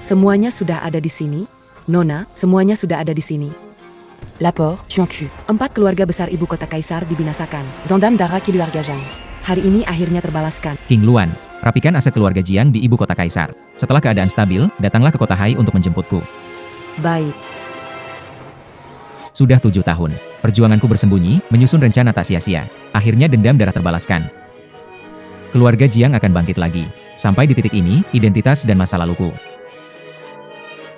Semuanya sudah ada di sini. Nona, semuanya sudah ada di sini. Lapor, Chuanqu. 4 keluarga besar ibu kota Kaisar dibinasakan. Dendam darah Kiluargajang. Hari ini akhirnya terbalaskan. King Luan, rapikan aset keluarga Jiang di ibu kota Kaisar. Setelah keadaan stabil, datanglah ke kota Hai untuk menjemputku. Baik. Sudah 7 tahun. Perjuanganku bersembunyi, menyusun rencana tak sia-sia. Akhirnya dendam darah terbalaskan. Keluarga Jiang akan bangkit lagi. Sampai di titik ini, identitas dan masa laluku.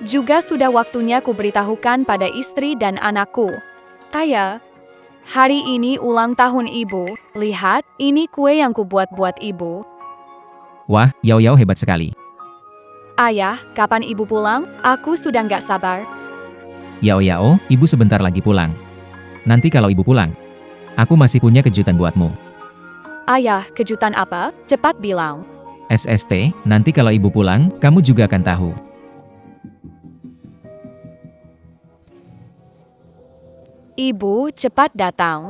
Juga sudah waktunya ku beritahukan pada istri dan anakku. Ayah, hari ini ulang tahun ibu. Lihat, ini kue yang ku buat-buat ibu. Wah, Yao Yao hebat sekali. Ayah, kapan ibu pulang? Aku sudah nggak sabar. Yao Yao, ibu sebentar lagi pulang. Nanti kalau ibu pulang, aku masih punya kejutan buatmu. Ayah, kejutan apa? Cepat bilang. SST, nanti kalau ibu pulang, kamu juga akan tahu. Ibu, cepat datang.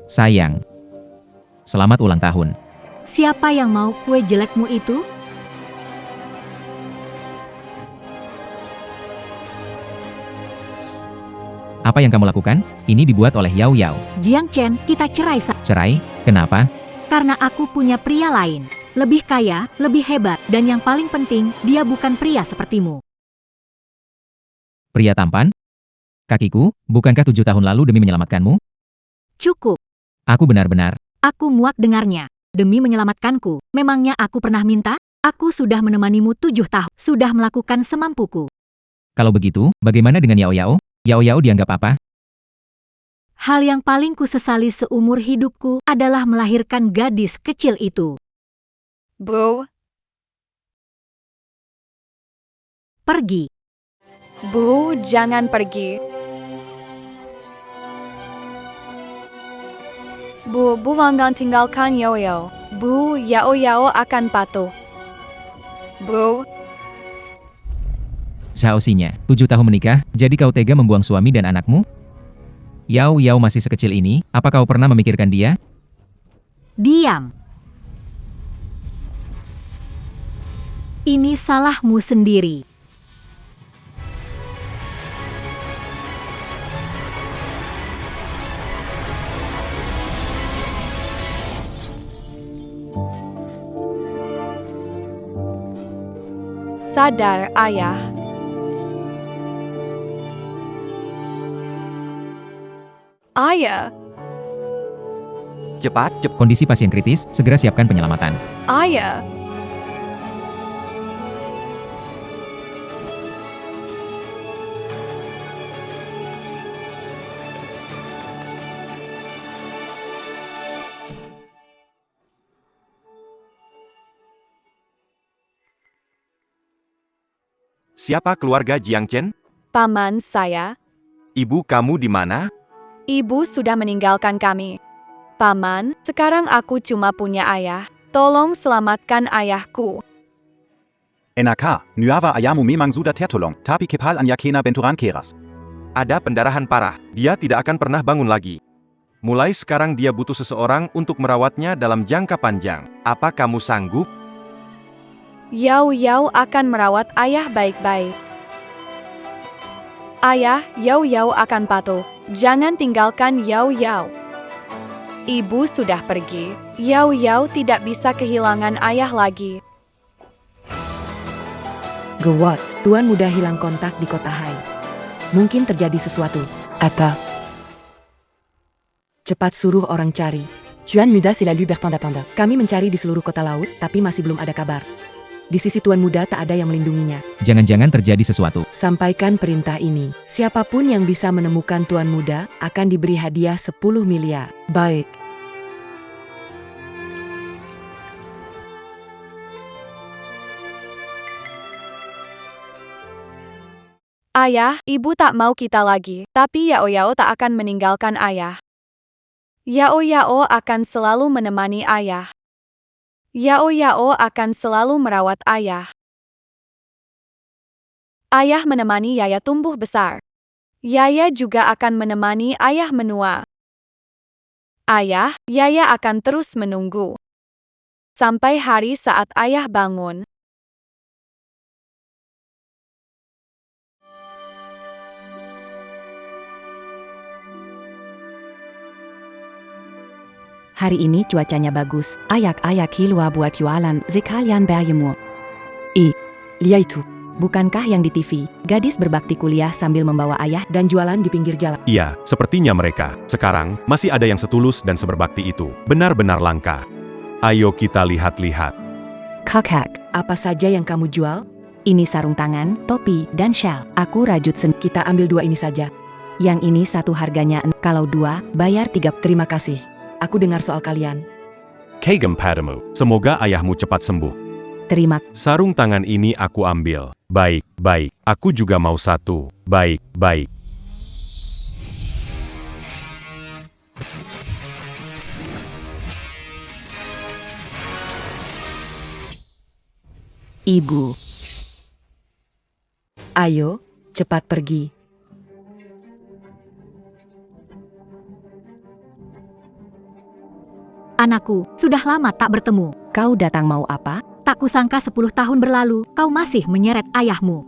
Sayang. Selamat ulang tahun. Siapa yang mau kue jelekmu itu? Apa yang kamu lakukan? Ini dibuat oleh Yao Yao. Jiang Chen, kita cerai Cerai? Kenapa? karena aku punya pria lain. Lebih kaya, lebih hebat, dan yang paling penting, dia bukan pria sepertimu. Pria tampan? Kakiku, bukankah 7 tahun lalu demi menyelamatkanmu? Cukup. Aku benar-benar. Aku muak dengarnya. Demi menyelamatkanku, memangnya aku pernah minta? Aku sudah menemanimu 7 tahun, sudah melakukan semampuku. Kalau begitu, bagaimana dengan Yao Yao? Yao Yao dianggap apa? Hal yang paling kusesali seumur hidupku adalah melahirkan gadis kecil itu. Bu, Pergi. Bu, jangan pergi. Bu, jangan tinggalkan Yao Yao. Bu, Yao Yao akan patuh. Bu, Xiaoxinya, 7 tahun menikah, jadi kau tega membuang suami dan anakmu? Yao Yao masih sekecil ini, apa kau pernah memikirkan dia? Diam. Ini salahmu sendiri. sadar ayah. Ayah, Cepat. Kondisi pasien kritis, segera siapkan penyelamatan. ayah. Siapa keluarga Jiang Chen? Paman saya. Ibu kamu di mana? Ibu sudah meninggalkan kami. Paman, sekarang aku cuma punya ayah. Tolong selamatkan ayahku. NAK, Nuava Ayamu Memang Sudah Tertolong, Tapi Kepal Anyakena Benturan Keras. Ada pendarahan parah. Dia tidak akan pernah bangun lagi. Mulai sekarang dia butuh seseorang untuk merawatnya dalam jangka panjang. Apa kamu sanggup? Yao Yao akan merawat ayah baik-baik. Ayah, Yao Yao akan patuh. Jangan tinggalkan Yao Yao. Ibu sudah pergi. Yao Yao tidak bisa kehilangan ayah lagi. Gawat, Tuan Muda hilang kontak di kota Hai. Mungkin terjadi sesuatu. Apa? Cepat suruh orang cari. Tuan Muda sila lu berpanda-panda. Kami mencari di seluruh kota laut, tapi masih belum ada kabar. Di sisi Tuan Muda tak ada yang melindunginya. Jangan-jangan terjadi sesuatu. Sampaikan perintah ini. Siapapun yang bisa menemukan Tuan Muda akan diberi hadiah 10 miliar. Baik. Ayah, ibu tak mau kita lagi, tapi Yao Yao tak akan meninggalkan ayah. Yao Yao akan selalu menemani ayah. Yao Yao akan selalu merawat ayah. Ayah menemani Yaya tumbuh besar. Yaya juga akan menemani ayah menua. Ayah, Yaya akan terus menunggu. Sampai hari saat ayah bangun. Hari ini cuacanya bagus. Ayak-ayak keluar buat jualan sekalian berjemur. Lihat itu. Bukankah yang di TV, gadis berbakti kuliah sambil membawa ayah Dan jualan di pinggir jalan. Iya, sepertinya mereka. Sekarang, masih ada yang setulus dan seberbakti itu. Benar-benar langka. Ayo kita lihat-lihat. kakak. Apa saja yang kamu jual? Ini sarung tangan, topi, dan shawl. Aku rajut sendiri. Kita ambil 2 ini saja. Yang ini satu harganya, kalau 2, bayar 3. Terima kasih. Aku dengar soal kalian. Kagem padamu. Semoga ayahmu cepat sembuh. Terima. Sarung tangan ini aku ambil. Baik, baik. Aku juga mau satu. Baik, baik. Ibu. Ayo, cepat pergi. Anakku, sudah lama tak bertemu. Kau datang mau apa? Tak kusangka 10 tahun berlalu, kau masih menyeret ayahmu.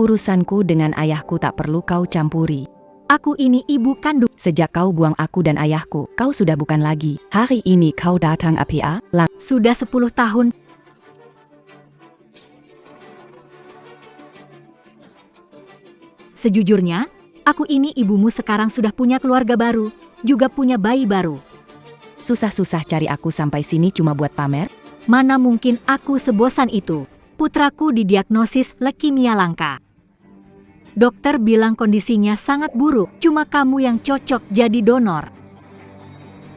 Urusanku dengan ayahku tak perlu kau campuri. Aku ini ibu kandung. Sejak kau buang aku dan ayahku, kau sudah bukan lagi. Hari ini kau datang apa? Sudah 10 tahun. Sejujurnya, aku ini ibumu sekarang sudah punya keluarga baru, juga punya bayi baru. Susah-susah cari aku sampai sini cuma buat pamer? Mana mungkin aku sebosan itu. Putraku didiagnosis leukemia langka. Dokter bilang kondisinya sangat buruk, cuma kamu yang cocok jadi donor.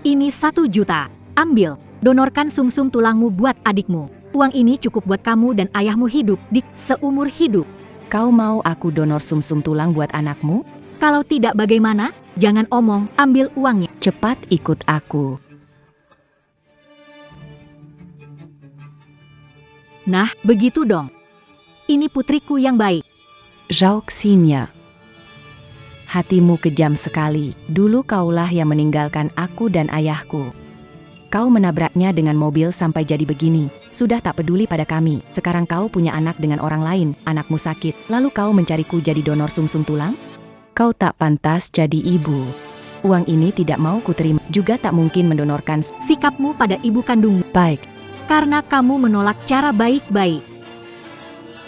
Ini 1 juta. Ambil, donorkan sumsum tulangmu buat adikmu. Uang ini cukup buat kamu dan ayahmu hidup seumur hidup. Kau mau aku donor sumsum tulang buat anakmu? Kalau tidak bagaimana? Jangan omong, ambil uangnya. Cepat ikut aku. Nah, begitu dong. Ini putriku yang baik. Zhao Xinya. Hatimu kejam sekali. Dulu kaulah yang meninggalkan aku dan ayahku. Kau menabraknya dengan mobil sampai jadi begini. Sudah tak peduli pada kami. Sekarang kau punya anak dengan orang lain. Anakmu sakit. Lalu kau mencariku jadi donor sumsum tulang? Kau tak pantas jadi ibu. Uang ini tidak mau kuterima. Juga tak mungkin mendonorkan. Sikapmu pada ibu kandungmu Baik. karena kamu menolak cara baik-baik.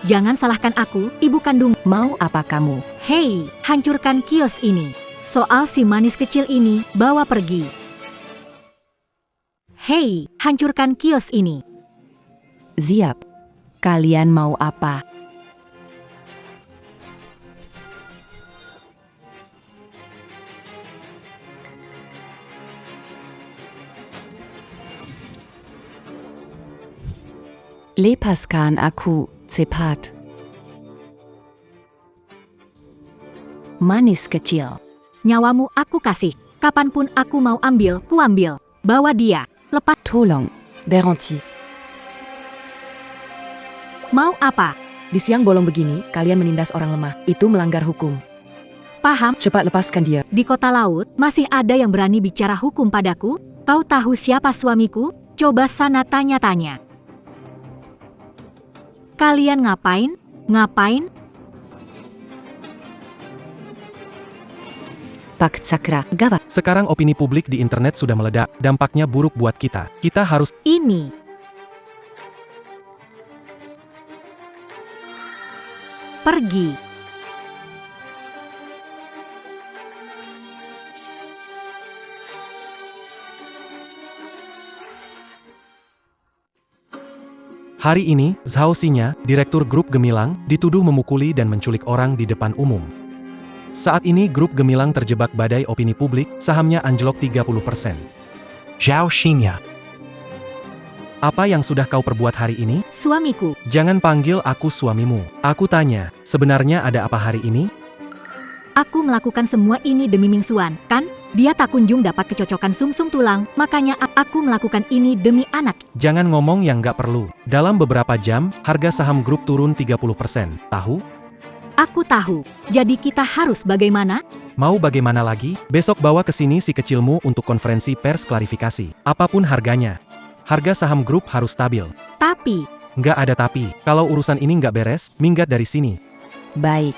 Jangan salahkan aku, ibu kandung. Mau apa kamu? Hei, hancurkan kios ini. Soal si manis kecil ini, bawa pergi. Hei, hancurkan kios ini. Siap. Kalian mau apa? Lepaskan aku, cepat. Manis kecil. Nyawamu aku kasih. Kapanpun aku mau ambil, ku ambil. Bawa dia. Lepas. Tolong. Berhenti. Mau apa? Di siang bolong begini, kalian menindas orang lemah. Itu melanggar hukum. Paham? Cepat lepaskan dia. Di kota laut, masih ada yang berani bicara hukum padaku? Kau tahu siapa suamiku? Coba sana tanya-tanya. Kalian ngapain? Ngapain? Pak Cakra, gawat. Sekarang opini publik di internet sudah meledak, dampaknya buruk buat kita. Kita harus... Ini. Pergi. Hari ini, Zhao Xinya, Direktur Grup Gemilang, dituduh memukuli dan menculik orang di depan umum. Saat ini Grup Gemilang terjebak badai opini publik, sahamnya anjlok 30%. Zhao Xinya. Apa yang sudah kau perbuat hari ini? Suamiku. Jangan panggil aku suamimu. Aku tanya, sebenarnya ada apa hari ini? Aku melakukan semua ini demi Mingxuan, kan? Dia tak kunjung dapat kecocokan sumsum tulang, makanya aku melakukan ini demi anak. Jangan ngomong yang nggak perlu. Dalam beberapa jam, harga saham grup turun 30%. Tahu? Aku tahu. Jadi kita harus bagaimana? Mau bagaimana lagi? Besok bawa ke sini si kecilmu untuk konferensi pers klarifikasi. Apapun harganya. Harga saham grup harus stabil. Tapi, Nggak ada tapi. Kalau urusan ini nggak beres, minggat dari sini. Baik.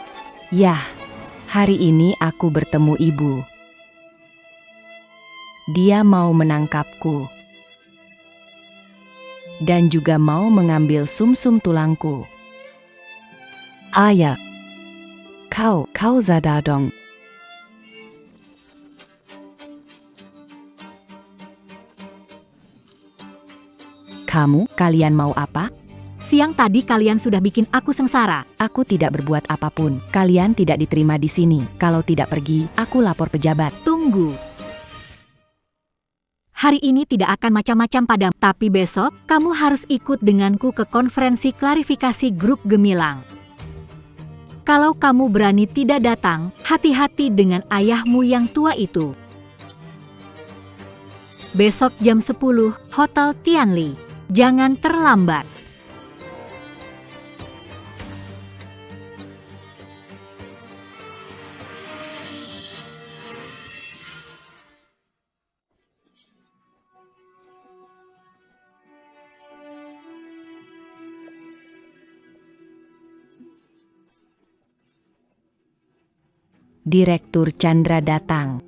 Yah. Hari ini aku bertemu ibu. Dia mau menangkapku. Dan juga mau mengambil sumsum tulangku. Ayah. Kau sadar dong. Kalian mau apa? Siang tadi kalian sudah bikin aku sengsara. Aku tidak berbuat apapun. Kalian tidak diterima di sini. Kalau tidak pergi, aku lapor pejabat. Tunggu. Hari ini tidak akan macam-macam padamu, tapi besok kamu harus ikut denganku ke konferensi klarifikasi grup Gemilang. Kalau kamu berani tidak datang, hati-hati dengan ayahmu yang tua itu. Besok jam 10, Hotel Tianli. Jangan terlambat. Direktur Chandra datang.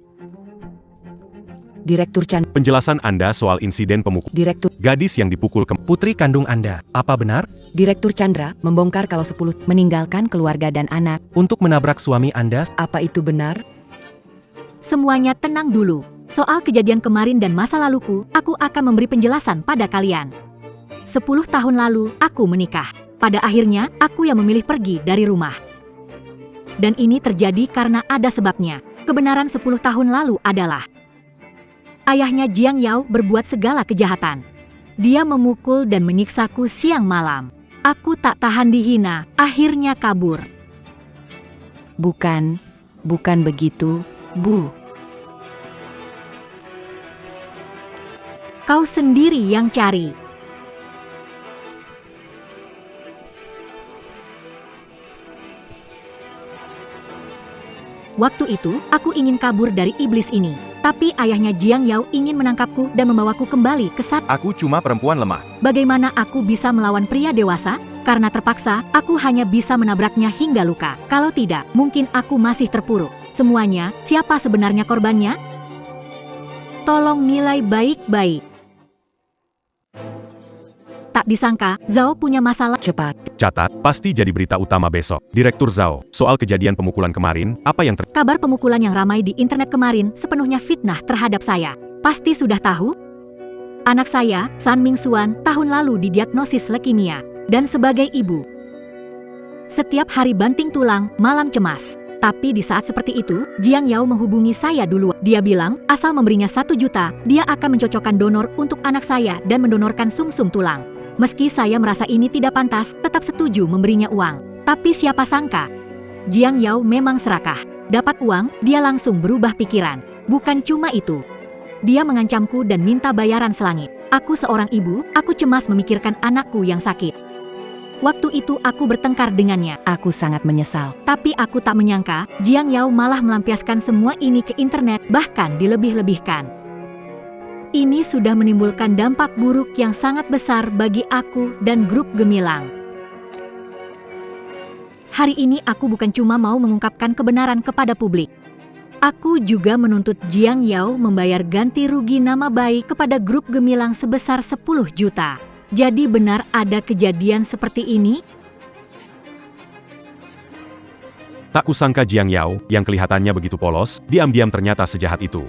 Direktur Chandra. Penjelasan Anda soal insiden pemukul Direktur. gadis yang dipukul Putri kandung Anda, apa benar? Direktur Chandra membongkar kalau 10 Meninggalkan keluarga dan anak. Untuk menabrak suami Anda, apa itu benar? Semuanya tenang dulu. Soal kejadian kemarin dan masa laluku, aku akan memberi penjelasan pada kalian. 10 tahun lalu, aku menikah. Pada akhirnya, aku yang memilih pergi dari rumah. Dan ini terjadi karena ada sebabnya. Kebenaran 10 tahun lalu adalah ayahnya Jiang Yao berbuat segala kejahatan. Dia memukul dan menyiksaku siang malam. Aku tak tahan dihina, akhirnya kabur. Bukan begitu, Bu. Kau sendiri yang cari. Waktu itu, aku ingin kabur dari iblis ini. Tapi ayahnya Jiang Yao ingin menangkapku dan membawaku kembali ke saat. Aku cuma perempuan lemah. Bagaimana aku bisa melawan pria dewasa? Karena terpaksa, aku hanya bisa menabraknya hingga luka. Kalau tidak, mungkin aku masih terpuruk. Semuanya, siapa sebenarnya korbannya? Tolong nilai baik-baik. Tak disangka, Zhao punya masalah. Cepat. Catat, pasti jadi berita utama besok. Direktur Zhao, soal kejadian pemukulan kemarin, apa yang Kabar pemukulan yang ramai di internet kemarin sepenuhnya fitnah terhadap saya. Pasti sudah tahu? Anak saya, San Mingxuan, tahun lalu didiagnosis leukemia. Dan sebagai ibu, setiap hari banting tulang, malam cemas. Tapi di saat seperti itu, Jiang Yao menghubungi saya dulu. Dia bilang, asal memberinya 1 juta, dia akan mencocokkan donor untuk anak saya dan mendonorkan sumsum tulang. Meski saya merasa ini tidak pantas, tetap setuju memberinya uang. Tapi siapa sangka, Jiang Yao memang serakah. Dapat uang, dia langsung berubah pikiran. Bukan cuma itu. Dia mengancamku dan minta bayaran selangit. Aku seorang ibu, aku cemas memikirkan anakku yang sakit. Waktu itu aku bertengkar dengannya. Aku sangat menyesal. Tapi aku tak menyangka, Jiang Yao malah melampiaskan semua ini ke internet, bahkan dilebih-lebihkan. Ini sudah menimbulkan dampak buruk yang sangat besar bagi aku dan grup Gemilang. Hari ini aku bukan cuma mau mengungkapkan kebenaran kepada publik. Aku juga menuntut Jiang Yao membayar ganti rugi nama baik kepada grup Gemilang sebesar 10 juta. Jadi benar ada kejadian seperti ini? Tak kusangka Jiang Yao, yang kelihatannya begitu polos, diam-diam ternyata sejahat itu.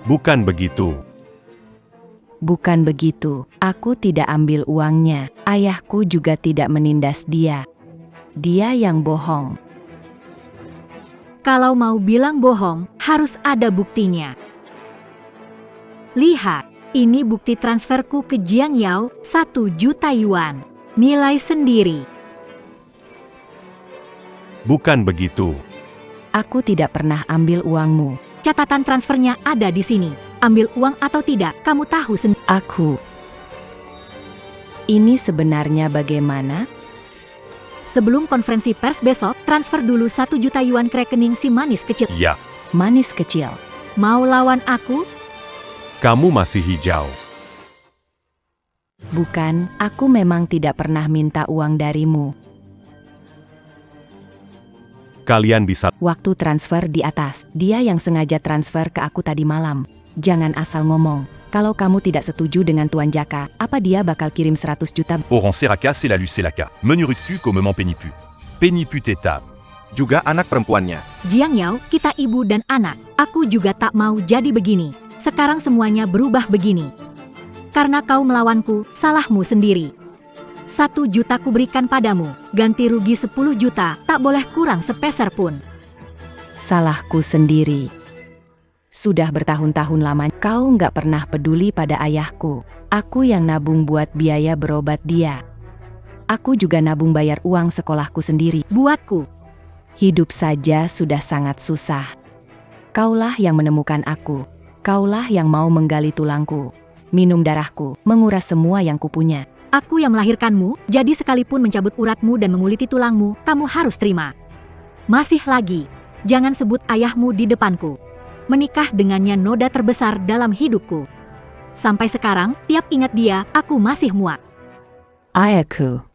Bukan begitu. Bukan begitu. Aku tidak ambil uangnya. Ayahku juga tidak menindas dia. Dia yang bohong. Kalau mau bilang bohong, harus ada buktinya. Lihat, ini bukti transferku ke Jiang Yao, 1 juta yuan. Nilai sendiri. Bukan begitu. Aku tidak pernah ambil uangmu. Catatan transfernya ada di sini. Ambil uang atau tidak, kamu tahu sendiri. Aku. Ini sebenarnya bagaimana? Sebelum konferensi pers besok, transfer dulu 1 juta yuan ke rekening si manis kecil. Ya, Manis kecil. Mau lawan aku? kamu masih hijau. Bukan, aku memang tidak pernah minta uang darimu. Kalian bisa. Waktu transfer di atas, dia yang sengaja transfer ke aku tadi malam. Jangan asal ngomong. Kalau kamu tidak setuju dengan Tuan Jaka, apa dia bakal kirim 100 juta? Oran Seraka, c'est la Lucelaka. Menurutku kau memang penipu. Penipu tetap. Juga anak perempuannya. Jiang Yao, kita ibu dan anak. Aku juga tak mau jadi begini. Sekarang semuanya berubah begini. Karena kau melawanku, salahmu sendiri. 1 juta ku berikan padamu, ganti rugi 10 juta, tak boleh kurang sepeser pun. Salahku sendiri. Sudah bertahun-tahun lama kau nggak pernah peduli pada ayahku. Aku yang nabung buat biaya berobat dia. Aku juga nabung bayar uang sekolahku sendiri. Buatku. Hidup saja sudah sangat susah. Kaulah yang menemukan aku. Kaulah yang mau menggali tulangku, minum darahku, menguras semua yang kupunya. Aku yang melahirkanmu, jadi sekalipun mencabut uratmu dan menguliti tulangmu, kamu harus terima. Masih lagi, jangan sebut ayahmu di depanku. Menikah dengannya noda terbesar dalam hidupku. Sampai sekarang, tiap ingat dia, aku masih muak. Ayahku.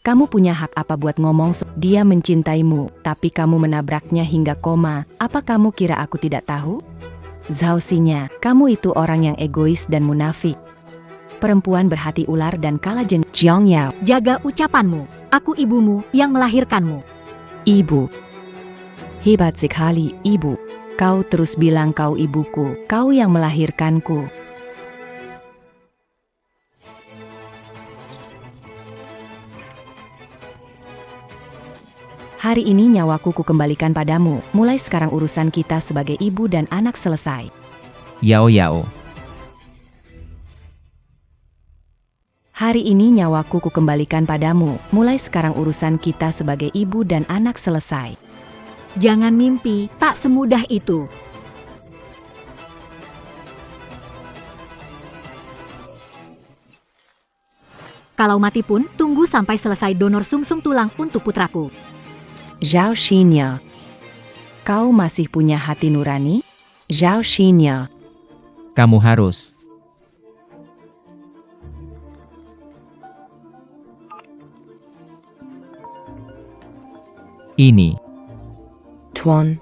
Kamu punya hak apa buat ngomong? Dia mencintaimu, tapi kamu menabraknya hingga koma. Apa kamu kira aku tidak tahu? Zhao Xinya, kamu itu orang yang egois dan munafik. Perempuan berhati ular dan kalah jengkel. Jiang Yao. Jaga ucapanmu. Aku ibumu yang melahirkanmu. Ibu. Hebat sekali, ibu. Kau terus bilang kau ibuku. Kau yang melahirkanku. Hari ini nyawaku kukembalikan padamu. Mulai sekarang urusan kita sebagai ibu dan anak selesai. Yao Yao. Hari ini nyawaku kukembalikan padamu. Mulai sekarang urusan kita sebagai ibu dan anak selesai. Jangan mimpi, tak semudah itu. Kalau mati pun, tunggu sampai selesai donor sumsum tulang untuk putraku. Zhao Xinya. Kau masih punya hati nurani? Zhao Xinya. Kamu harus. Ini. Tuan.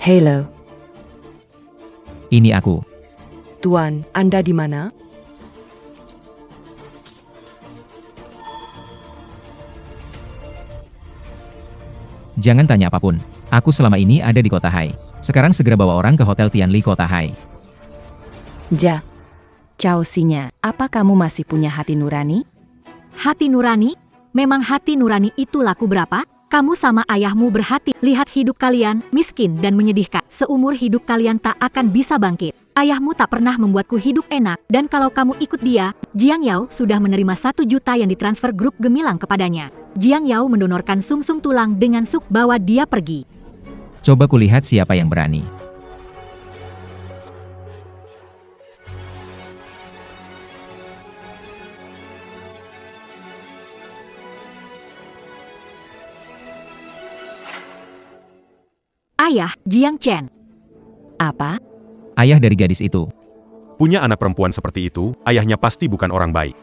Hello. Ini aku. Tuan, Anda di mana? Jangan tanya apapun. Aku selama ini ada di kota Hai. Sekarang segera bawa orang ke Hotel Tianli kota Hai. Ja. Cao Xinya, apa kamu masih punya hati nurani? Hati nurani? Memang hati nurani itu laku berapa? Kamu sama ayahmu berhati. Lihat hidup kalian, miskin dan menyedihkan. Seumur hidup kalian tak akan bisa bangkit. Ayahmu tak pernah membuatku hidup enak, dan kalau kamu ikut dia, Jiang Yao sudah menerima 1 juta yang ditransfer grup Gemilang kepadanya. Jiang Yao mendonorkan sumsum tulang dengan bawa dia pergi. Coba kulihat siapa yang berani. Ayah, Jiang Chen. Apa? Ayah dari gadis itu. Punya anak perempuan seperti itu, ayahnya pasti bukan orang baik.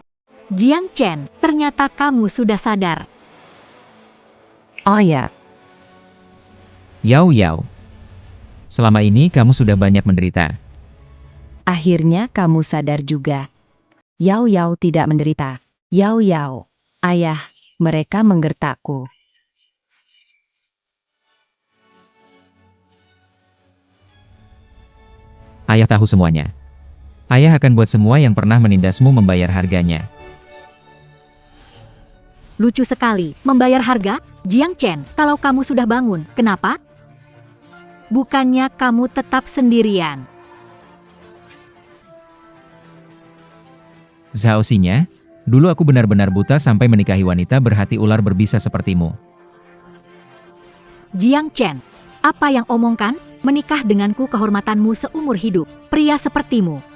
Jiang Chen, ternyata kamu sudah sadar. Oh ya. Yao Yao. Selama ini kamu sudah banyak menderita. Akhirnya kamu sadar juga. Yao Yao tidak menderita. Yao Yao. Ayah, mereka menggertakku. Ayah tahu semuanya. Ayah akan buat semua yang pernah menindasmu membayar harganya. Lucu sekali, membayar harga? Jiang Chen, kalau kamu sudah bangun, kenapa? Bukannya kamu tetap sendirian. Zhao Xinya, dulu aku benar-benar buta sampai menikahi wanita berhati ular berbisa sepertimu. Jiang Chen, apa yang omongkan? Menikah denganku kehormatanmu seumur hidup. Pria sepertimu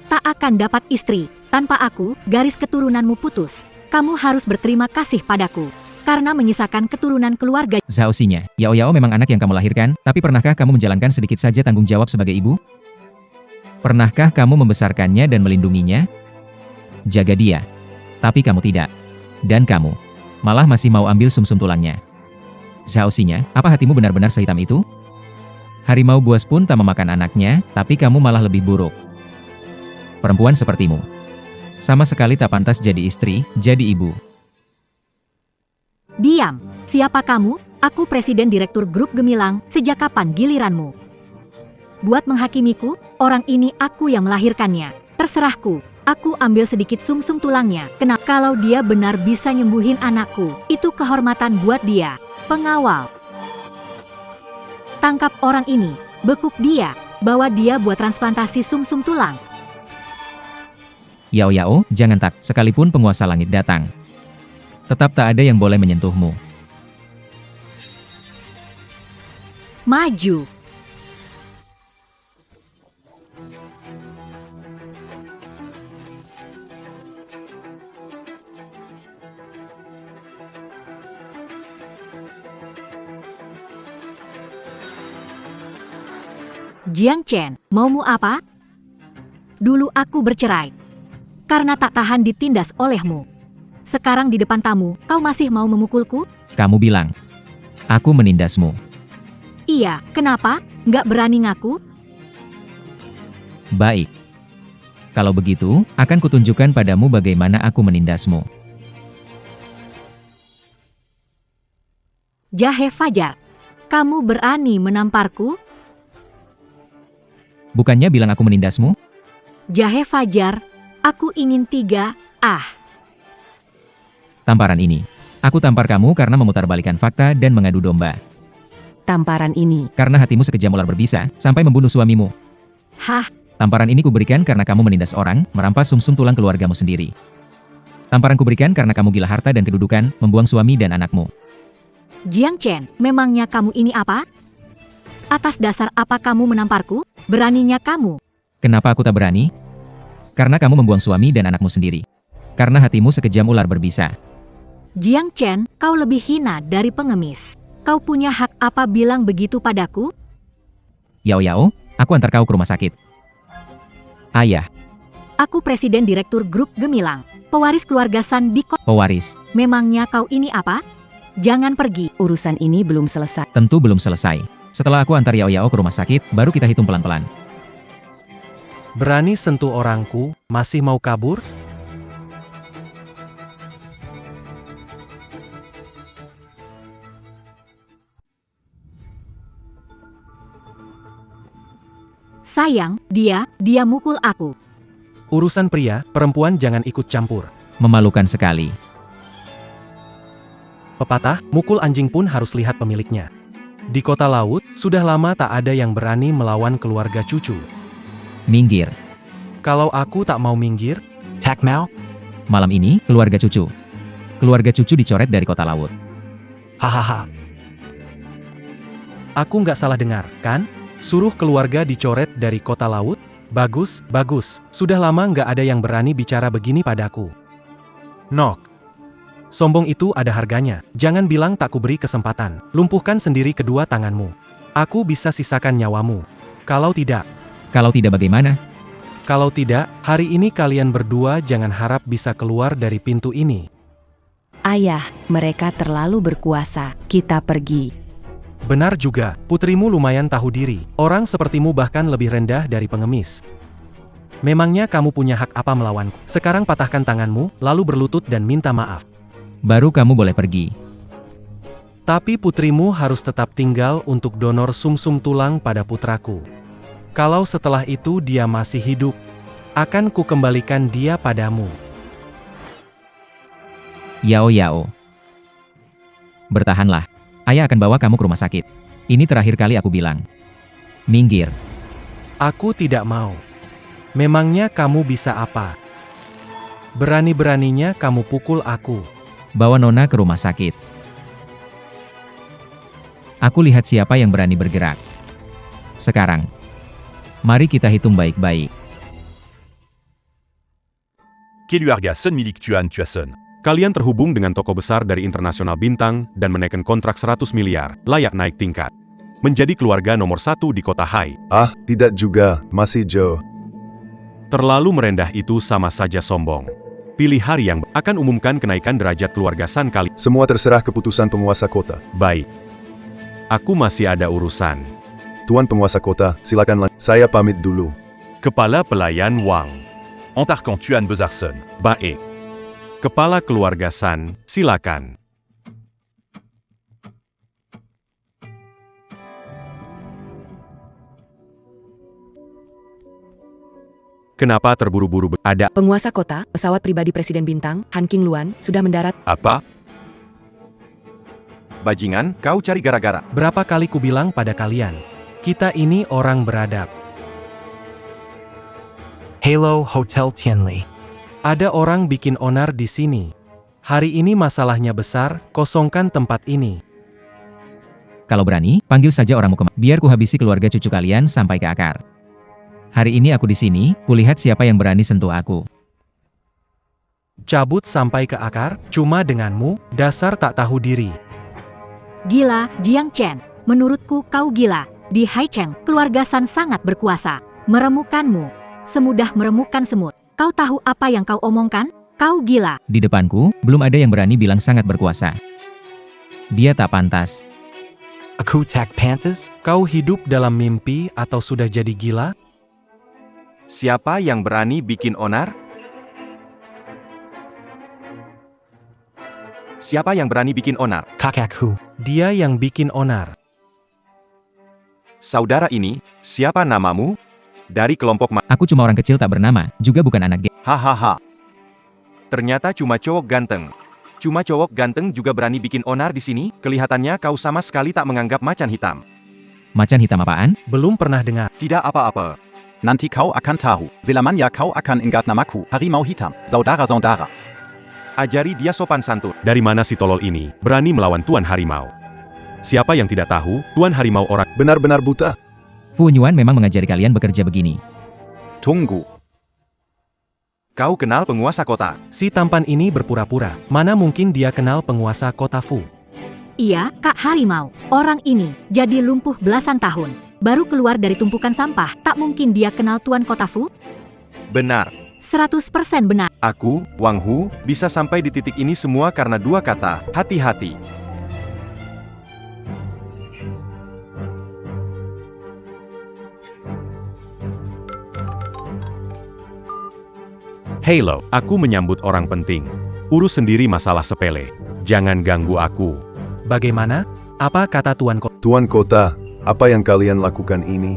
tak akan dapat istri. Tanpa aku, garis keturunanmu putus. Kamu harus berterima kasih padaku karena menyisakan keturunan keluarga. Zhao Xinya, Yao Yao memang anak yang kamu lahirkan, tapi pernahkah kamu menjalankan sedikit saja tanggung jawab sebagai ibu? Pernahkah kamu membesarkannya dan melindunginya? Jaga dia. Tapi kamu tidak. Dan kamu malah masih mau ambil sumsum tulangnya. Zhao Xinya, apa hatimu benar-benar sehitam itu? Harimau buas pun tak memakan anaknya, tapi kamu malah lebih buruk. Perempuan sepertimu sama sekali tak pantas jadi istri, jadi ibu. Diam. Siapa kamu? Aku presiden direktur grup Gemilang. Sejak kapan giliranmu? Buat menghakimiku, orang ini aku yang melahirkannya. Terserahku. Aku ambil sedikit sumsum tulangnya. Kenapa? Kalau dia benar bisa nyembuhin anakku, itu kehormatan buat dia. Pengawal. Tangkap orang ini. Bekuk dia. Bawa dia buat transplantasi sumsum tulang. Yao Yao, jangan tak, sekalipun penguasa langit datang. Tetap tak ada yang boleh menyentuhmu. Maju. Jiang Chen, maumu apa? Dulu aku bercerai. Karena tak tahan ditindas olehmu. Sekarang di depan tamu, kau masih mau memukulku? Kamu bilang, aku menindasmu. Iya, kenapa? Nggak berani ngaku? Baik. Kalau begitu, akan kutunjukkan padamu bagaimana aku menindasmu. Jahe Fajar, kamu berani menamparku? Bukannya bilang aku menindasmu? Jahe Fajar, aku ingin 3, Tamparan ini. Aku tampar kamu karena memutarbalikkan fakta dan mengadu domba. Tamparan ini. Karena hatimu sekejam ular berbisa, sampai membunuh suamimu. Hah? Tamparan ini kuberikan karena kamu menindas orang, merampas sumsum tulang keluargamu sendiri. Tamparan kuberikan karena kamu gila harta dan kedudukan, membuang suami dan anakmu. Jiang Chen, memangnya kamu ini apa? Atas dasar apa kamu menamparku? Beraninya kamu. Kenapa aku tak berani? Karena kamu membuang suami dan anakmu sendiri. Karena hatimu sekejam ular berbisa. Jiang Chen, kau lebih hina dari pengemis. Kau punya hak apa bilang begitu padaku? Yao Yao, aku antar kau ke rumah sakit. Ayah, Aku presiden direktur grup Gemilang. Pewaris keluarga San di pewaris, Memangnya kau ini apa? Jangan pergi. Urusan ini belum selesai. tentu belum selesai. Setelah aku antar Yao Yao ke rumah sakit, baru kita hitung pelan-pelan. Berani sentuh orangku, masih mau kabur? Sayang, dia mukul aku. Urusan pria, perempuan jangan ikut campur. Memalukan sekali. Pepatah, mukul anjing pun harus lihat pemiliknya. Di kota laut, sudah lama tak ada yang berani melawan keluarga cucu. Minggir. Kalau aku tak mau minggir, Tak mau? Malam ini, keluarga cucu. Keluarga cucu dicoret dari kota laut. hahaha. Aku nggak salah dengar, kan? Suruh keluarga dicoret dari kota laut? Bagus, bagus. Sudah lama nggak ada yang berani bicara begini padaku. Nok. Sombong itu ada harganya. Jangan bilang tak kuberi kesempatan. Lumpuhkan sendiri kedua tanganmu. Aku bisa sisakan nyawamu. Kalau tidak, Kalau tidak bagaimana? Kalau tidak, hari ini kalian berdua jangan harap bisa keluar dari pintu ini. Ayah, mereka terlalu berkuasa. Kita pergi. Benar juga, putrimu lumayan tahu diri. Orang sepertimu bahkan lebih rendah dari pengemis. Memangnya kamu punya hak apa melawanku? Sekarang patahkan tanganmu, lalu berlutut dan minta maaf. Baru kamu boleh pergi. Tapi putrimu harus tetap tinggal untuk donor sumsum tulang pada putraku. Kalau setelah itu dia masih hidup, akan kukembalikan dia padamu. Yao Yao. Bertahanlah. Ayah akan bawa kamu ke rumah sakit. Ini terakhir kali aku bilang. Minggir. Aku tidak mau. Memangnya kamu bisa apa? Berani-beraninya kamu pukul aku. Bawa Nona ke rumah sakit. Aku lihat siapa yang berani bergerak. Sekarang. Mari kita hitung baik-baik. Keluarga Sun milik Tuan Tuason. Kalian terhubung dengan toko besar dari internasional bintang dan menaikkan kontrak 100 miliar, layak naik tingkat. Menjadi keluarga nomor 1 di kota Hai. Ah, tidak juga, masih jauh. Terlalu merendah itu sama saja sombong. Pilih hari yang akan umumkan kenaikan derajat keluarga San kali. Semua terserah keputusan penguasa kota. Baik. Aku masih ada urusan. Tuan penguasa kota, silakan saya pamit dulu. Kepala pelayan Wang. Entarkan Tuan Besarson. Baik. Kepala keluarga San, silakan. Kenapa terburu-buru? Ada Penguasa kota, pesawat pribadi Presiden Bintang, Han King Luan, sudah mendarat. apa? bajingan, kau cari gara-gara. Berapa kali kubilang pada kalian, kita ini orang beradab. Halo Hotel Tianli. Ada orang bikin onar di sini. Hari ini masalahnya besar, kosongkan tempat ini. Kalau berani, panggil saja orangmu kemari. Biar ku habisi keluarga cucu kalian sampai ke akar. Hari ini aku di sini, kulihat siapa yang berani sentuh aku. Cabut sampai ke akar, cuma denganmu, dasar tak tahu diri. Gila, Jiang Chen. Menurutku kau gila. Di Haicheng, keluarga San sangat berkuasa. Meremukanmu. Semudah meremukan semut. Kau tahu apa yang kau omongkan? Kau gila. Di depanku, belum ada yang berani bilang sangat berkuasa. Dia tak pantas. Aku tak pantas? Kau hidup dalam mimpi atau sudah jadi gila? Siapa yang berani bikin onar? Siapa yang berani bikin onar? Kakakku. Dia yang bikin onar. Saudara ini, siapa namamu? Dari kelompok Aku cuma orang kecil tak bernama, juga bukan anak geng. Hahaha. Ternyata cuma cowok ganteng. Cuma cowok ganteng juga berani bikin onar di sini. Kelihatannya kau sama sekali tak menganggap macan hitam. Macan hitam apaan? Belum pernah dengar. Tidak apa-apa. Nanti kau akan tahu. Selamanya kau akan ingat namaku, harimau hitam, saudara-saudara. Ajari dia sopan santun. Dari mana si tolol ini berani melawan Tuan Harimau? Siapa yang tidak tahu, Tuan Harimau orang Benar-benar buta. Fu Nyuan memang mengajari kalian bekerja begini. Tunggu. Kau kenal penguasa kota? Si tampan ini berpura-pura. Mana mungkin dia kenal penguasa kota Fu? Iya, Kak Harimau. Orang ini jadi lumpuh belasan tahun. Baru keluar dari tumpukan sampah. Tak mungkin dia kenal Tuan Kota Fu? Benar. 100% benar. Aku, Wang Hu, bisa sampai di titik ini semua karena dua kata, hati-hati. Halo, aku menyambut orang penting. Urus sendiri masalah sepele. Jangan ganggu aku. Bagaimana? Apa kata Tuan Kota? Tuan kota, apa yang kalian lakukan ini?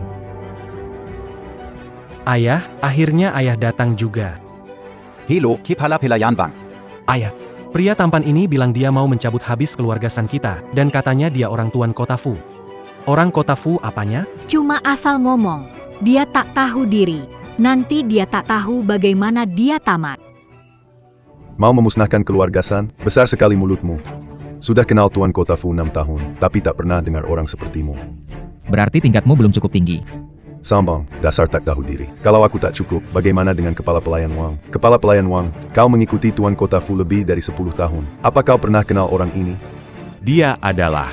Ayah, akhirnya ayah datang juga. Halo, kepala pelayan Wang. Ayah. Pria tampan ini bilang dia mau mencabut habis keluarga San kita, dan katanya dia orang Tuan Kota Fu. Orang Kota Fu apanya? Cuma asal ngomong. Dia tak tahu diri. Nanti dia tak tahu bagaimana dia tamat. Mau memusnahkan keluarga San? Besar sekali mulutmu. Sudah kenal Tuan Kota Fu 6 tahun, tapi tak pernah dengar orang sepertimu. Berarti tingkatmu belum cukup tinggi. Sambang, dasar tak tahu diri. Kalau aku tak cukup, bagaimana dengan Kepala Pelayan Wang? Kepala Pelayan Wang, kau mengikuti Tuan Kota Fu lebih dari 10 tahun. Apa kau pernah kenal orang ini? Dia adalah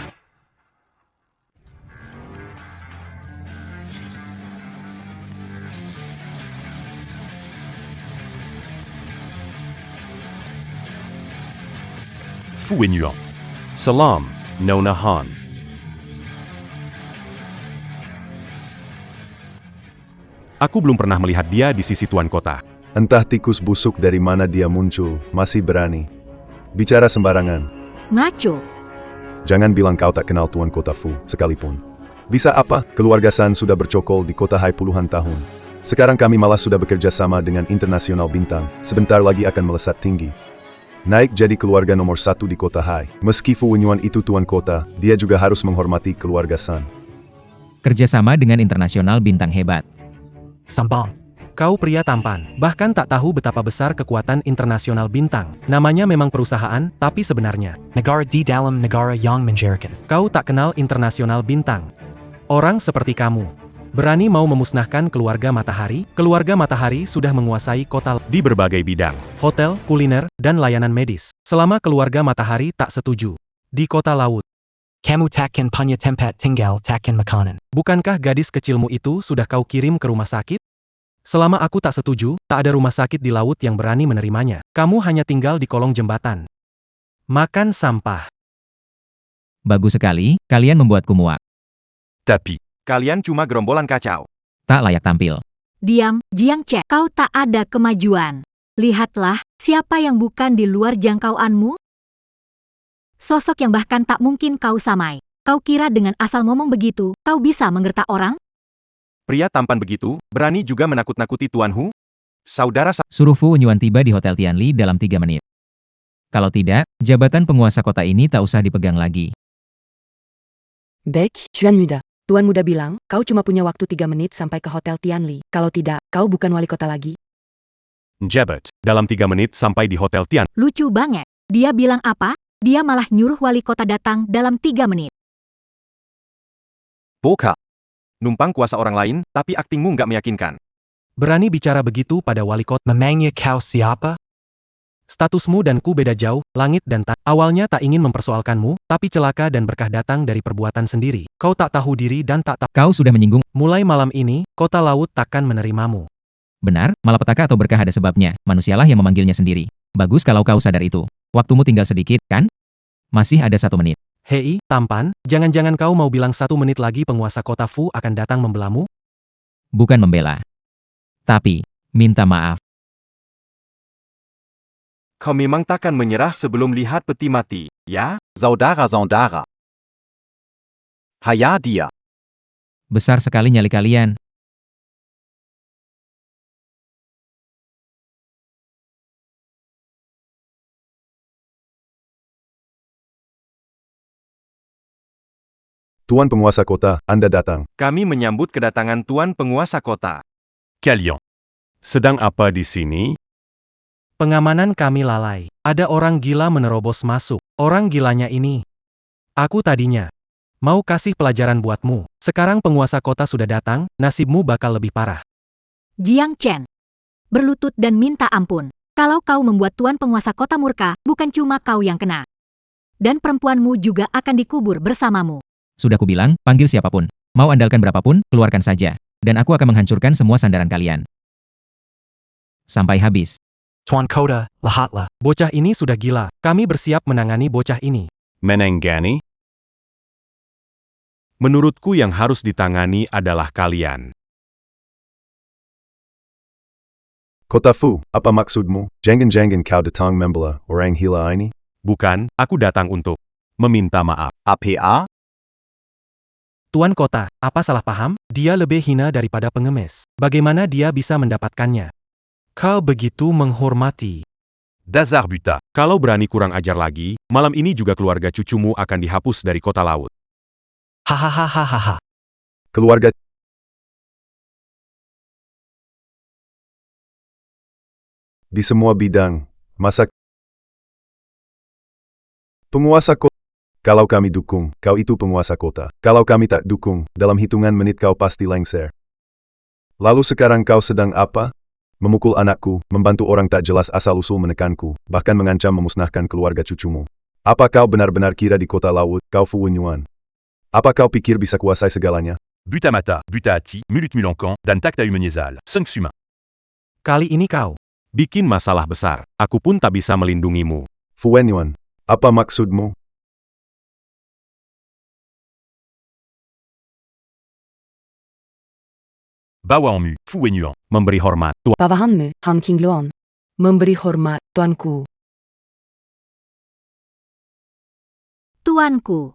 Fu Wenyuan. Salam, Nona Han. Aku belum pernah melihat dia di sisi Tuan Kota. Entah tikus busuk dari mana dia muncul, masih berani bicara sembarangan. Ngaco. Jangan bilang kau tak kenal Tuan Kota Fu, sekalipun. Bisa apa? Keluarga San sudah bercokol di kota Hai puluhan tahun. Sekarang kami malah sudah bekerja sama dengan Internasional Bintang. Sebentar lagi akan melesat tinggi. Naik jadi keluarga nomor 1 di kota Hai. Meski Fu Wenyuan itu tuan kota, dia juga harus menghormati keluarga San. Kerjasama dengan Internasional Bintang hebat. Sambang. Kau pria tampan, bahkan tak tahu betapa besar kekuatan Internasional Bintang. Namanya memang perusahaan, tapi sebenarnya Negara di dalam negara yang menjadikan. kau tak kenal Internasional Bintang. Orang seperti kamu berani mau memusnahkan keluarga Matahari? Keluarga Matahari sudah menguasai kota Di berbagai bidang. hotel, kuliner, dan layanan medis. Selama keluarga Matahari tak setuju. Di kota laut, Kamu takkan punya tempat tinggal, takkan makanan. bukankah gadis kecilmu itu sudah kau kirim ke rumah sakit? Selama aku tak setuju, tak ada rumah sakit di laut yang berani menerimanya. Kamu hanya tinggal di kolong jembatan. Makan sampah. Bagus sekali, kalian membuatku muak. Tapi, Kalian cuma gerombolan kacau. Tak layak tampil. Diam, Jiang Chen. Kau tak ada kemajuan. Lihatlah, siapa yang bukan di luar jangkauanmu? Sosok yang bahkan tak mungkin kau samai. Kau kira dengan asal ngomong begitu, kau bisa menggertak orang? Pria tampan begitu, berani juga menakut-nakuti Tuan Hu? Saudara Suruh Fu Wenyuan tiba di Hotel Tianli dalam 3 menit. Kalau tidak, jabatan penguasa kota ini tak usah dipegang lagi. Baik, Tuan Muda. Tuan Muda bilang, kau cuma punya waktu 3 menit sampai ke Hotel Tianli. Kalau tidak, kau bukan wali kota lagi. Jabat, dalam 3 menit sampai di Hotel Tian. Lucu banget. Dia bilang apa? Dia malah nyuruh wali kota datang dalam 3 menit. Boka. Numpang kuasa orang lain, tapi aktingmu nggak meyakinkan. Berani bicara begitu pada wali kota. Memangnya kau siapa? Statusmu dan ku beda jauh, langit dan tanah. Awalnya tak ingin mempersoalkanmu, tapi celaka dan berkah datang dari perbuatan sendiri. Kau tak tahu diri dan tak tahu. Kau sudah menyinggung. Mulai malam ini, kota laut takkan menerimamu. Benar, malapetaka atau berkah ada sebabnya. Manusialah yang memanggilnya sendiri. Bagus kalau kau sadar itu. Waktumu tinggal sedikit, kan? Masih ada 1 menit. Hei, tampan, jangan-jangan kau mau bilang 1 menit lagi penguasa kota Fu akan datang membelamu? Bukan membela. Tapi, minta maaf. Kau memang takkan menyerah sebelum lihat peti mati, ya? Saudara. Haya dia. Besar sekali nyali kalian. Tuan penguasa kota, Anda datang. Kami menyambut kedatangan Tuan penguasa kota. Kalian sedang apa di sini? Pengamanan kami lalai. Ada orang gila menerobos masuk. Orang gilanya ini. Aku tadinya mau kasih pelajaran buatmu. Sekarang penguasa kota sudah datang, nasibmu bakal lebih parah. Jiang Chen. Berlutut dan minta ampun. Kalau kau membuat tuan penguasa kota murka, bukan cuma kau yang kena. Dan perempuanmu juga akan dikubur bersamamu. Sudah kubilang, panggil siapapun. Mau andalkan berapapun, keluarkan saja. Dan aku akan menghancurkan semua sandaran kalian. Sampai habis. Tuan Kota, lihatlah. Bocah ini sudah gila. Kami bersiap menangani bocah ini. Menenggani? Menurutku yang harus ditangani adalah kalian. Kota Fu, apa maksudmu? Jangan-jangan kau datang membela orang gila ini? Bukan, aku datang untuk meminta maaf. APA? Tuan kota, apa salah paham? Dia lebih hina daripada pengemis. Bagaimana dia bisa mendapatkannya? Kau begitu menghormati. Dasar buta. Kalau berani kurang ajar lagi, malam ini juga keluarga cucumu akan dihapus dari kota laut. Hahaha. Keluarga di semua bidang, masa penguasa kota. Kalau kami dukung, kau itu penguasa kota. Kalau kami tak dukung, dalam hitungan menit kau pasti lengser. Lalu sekarang kau sedang apa? Memukul anakku, membantu orang tak jelas asal-usul menekanku, bahkan mengancam memusnahkan keluarga cucumu. Apa kau benar-benar kira di kota laut, kau Fu Wenyuan? Apa kau pikir bisa kuasai segalanya? Butamata, Butaati, Mulut Mulankan, dan Takta Humeniezal, Sungsuma. Kali ini kau bikin masalah besar. Aku pun tak bisa melindungimu. Fu Wenyuan, apa maksudmu? Bawaanmu, Fu Wenyuan. Memberi hormat. Pawahanmu, Han Qingluan. Memberi hormat, tuanku. Tuanku.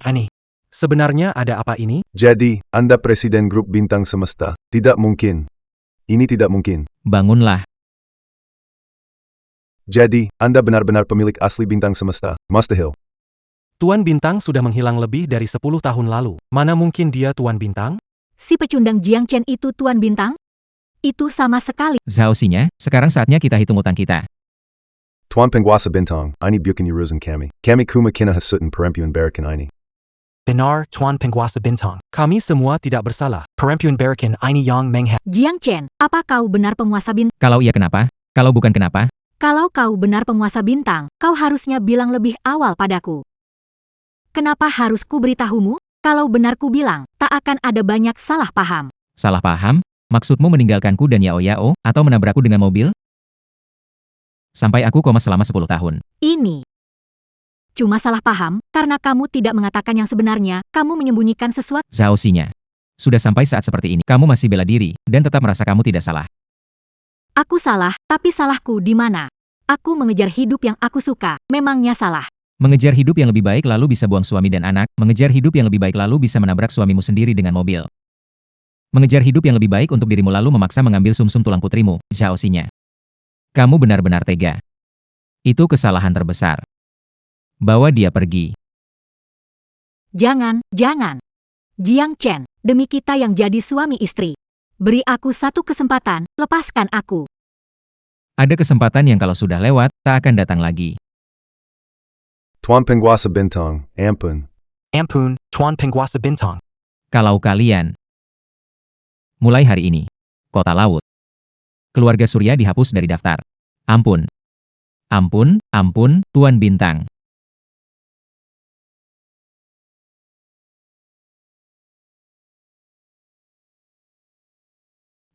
Ani. Sebenarnya ada apa ini? Jadi, Anda presiden grup bintang semesta. Tidak mungkin. Ini tidak mungkin. Bangunlah. Jadi, Anda benar-benar pemilik asli bintang semesta, Mustahil. Tuan Bintang sudah menghilang lebih dari 10 tahun lalu. Mana mungkin dia Tuan Bintang? Si pecundang Jiang Chen itu Tuan Bintang? Itu sama sekali. Zhao Xinya, sekarang saatnya kita hitung utang kita. Tuan penguasa bintang, ini bukan urusan kami. Kami cuma kena hasutan perempuan berakan ini. Benar, Tuan Penguasa Bintang. Kami semua tidak bersalah. Perempuan berakan ini yang mengha. Jiang Chen, apa kau benar penguasa bintang? Kalau iya kenapa? Kalau bukan kenapa? Kalau kau benar penguasa bintang, kau harusnya bilang lebih awal padaku. Kenapa harus ku beritahumu? Kalau benar ku bilang, tak akan ada banyak salah paham. Salah paham? Maksudmu meninggalkanku dan Yao Yao, atau menabrakku dengan mobil? Sampai aku koma selama 10 tahun. Ini. cuma salah paham, karena kamu tidak mengatakan yang sebenarnya, kamu menyembunyikan sesuatu. Zhao Xinya. Sudah sampai saat seperti ini, kamu masih bela diri, dan tetap merasa kamu tidak salah. Aku salah, tapi salahku di mana? Aku mengejar hidup yang aku suka, memangnya salah. Mengejar hidup yang lebih baik lalu bisa buang suami dan anak, mengejar hidup yang lebih baik lalu bisa menabrak suamimu sendiri dengan mobil. Mengejar hidup yang lebih baik untuk dirimu lalu memaksa mengambil sumsum tulang putrimu, Zhao Xinya. Kamu benar-benar tega. Itu kesalahan terbesar. Bawa dia pergi. Jangan, jangan. Jiang Chen, demi kita yang jadi suami istri. Beri aku satu kesempatan, lepaskan aku. Ada kesempatan yang kalau sudah lewat, tak akan datang lagi. Tuan Penguasa Bintang, ampun. Ampun, Tuan Penguasa Bintang. Kalau kalian. Mulai hari ini. Kota Laut. Keluarga Surya dihapus dari daftar. Ampun. Ampun, ampun, Tuan Bintang.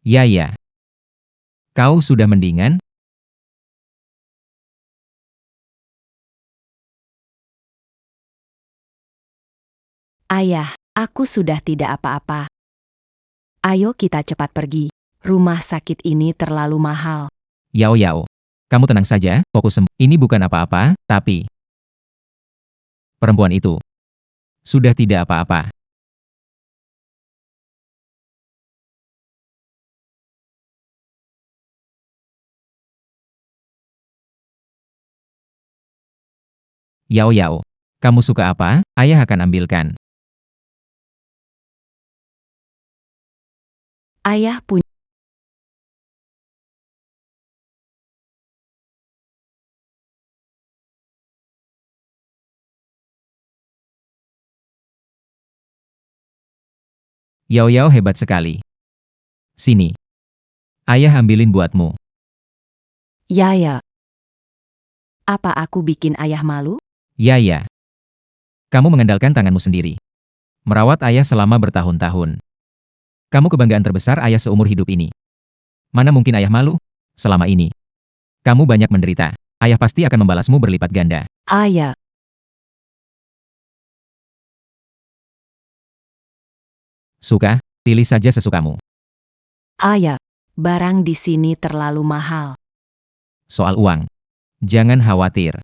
Ya. Kau sudah mendingan? Ayah, aku sudah tidak apa-apa. Ayo kita cepat pergi. Rumah sakit ini terlalu mahal. Yao. Kamu tenang saja, fokus sembuh. Ini bukan apa-apa, tapi... Perempuan itu. Sudah tidak apa-apa. Yao. Kamu suka apa? Ayah akan ambilkan. Ayah punya... Yao hebat sekali. Sini. Ayah ambilin buatmu. Ya. Apa aku bikin ayah malu? Ya. Kamu mengandalkan tanganmu sendiri. Merawat ayah selama bertahun-tahun. Kamu kebanggaan terbesar ayah seumur hidup ini. Mana mungkin ayah malu? Selama ini. Kamu banyak menderita. Ayah pasti akan membalasmu berlipat ganda. Ayah. Suka? Pilih saja sesukamu. Ayah. Barang di sini terlalu mahal. Soal uang. Jangan khawatir.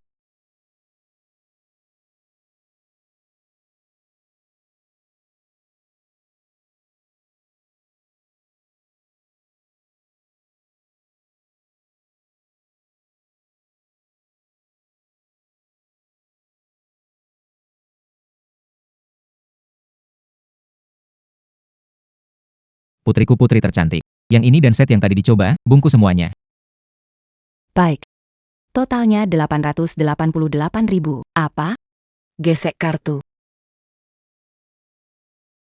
Putriku putri tercantik. Yang ini dan set yang tadi dicoba, bungkus semuanya. Baik. Totalnya 888.000. Apa? Gesek kartu.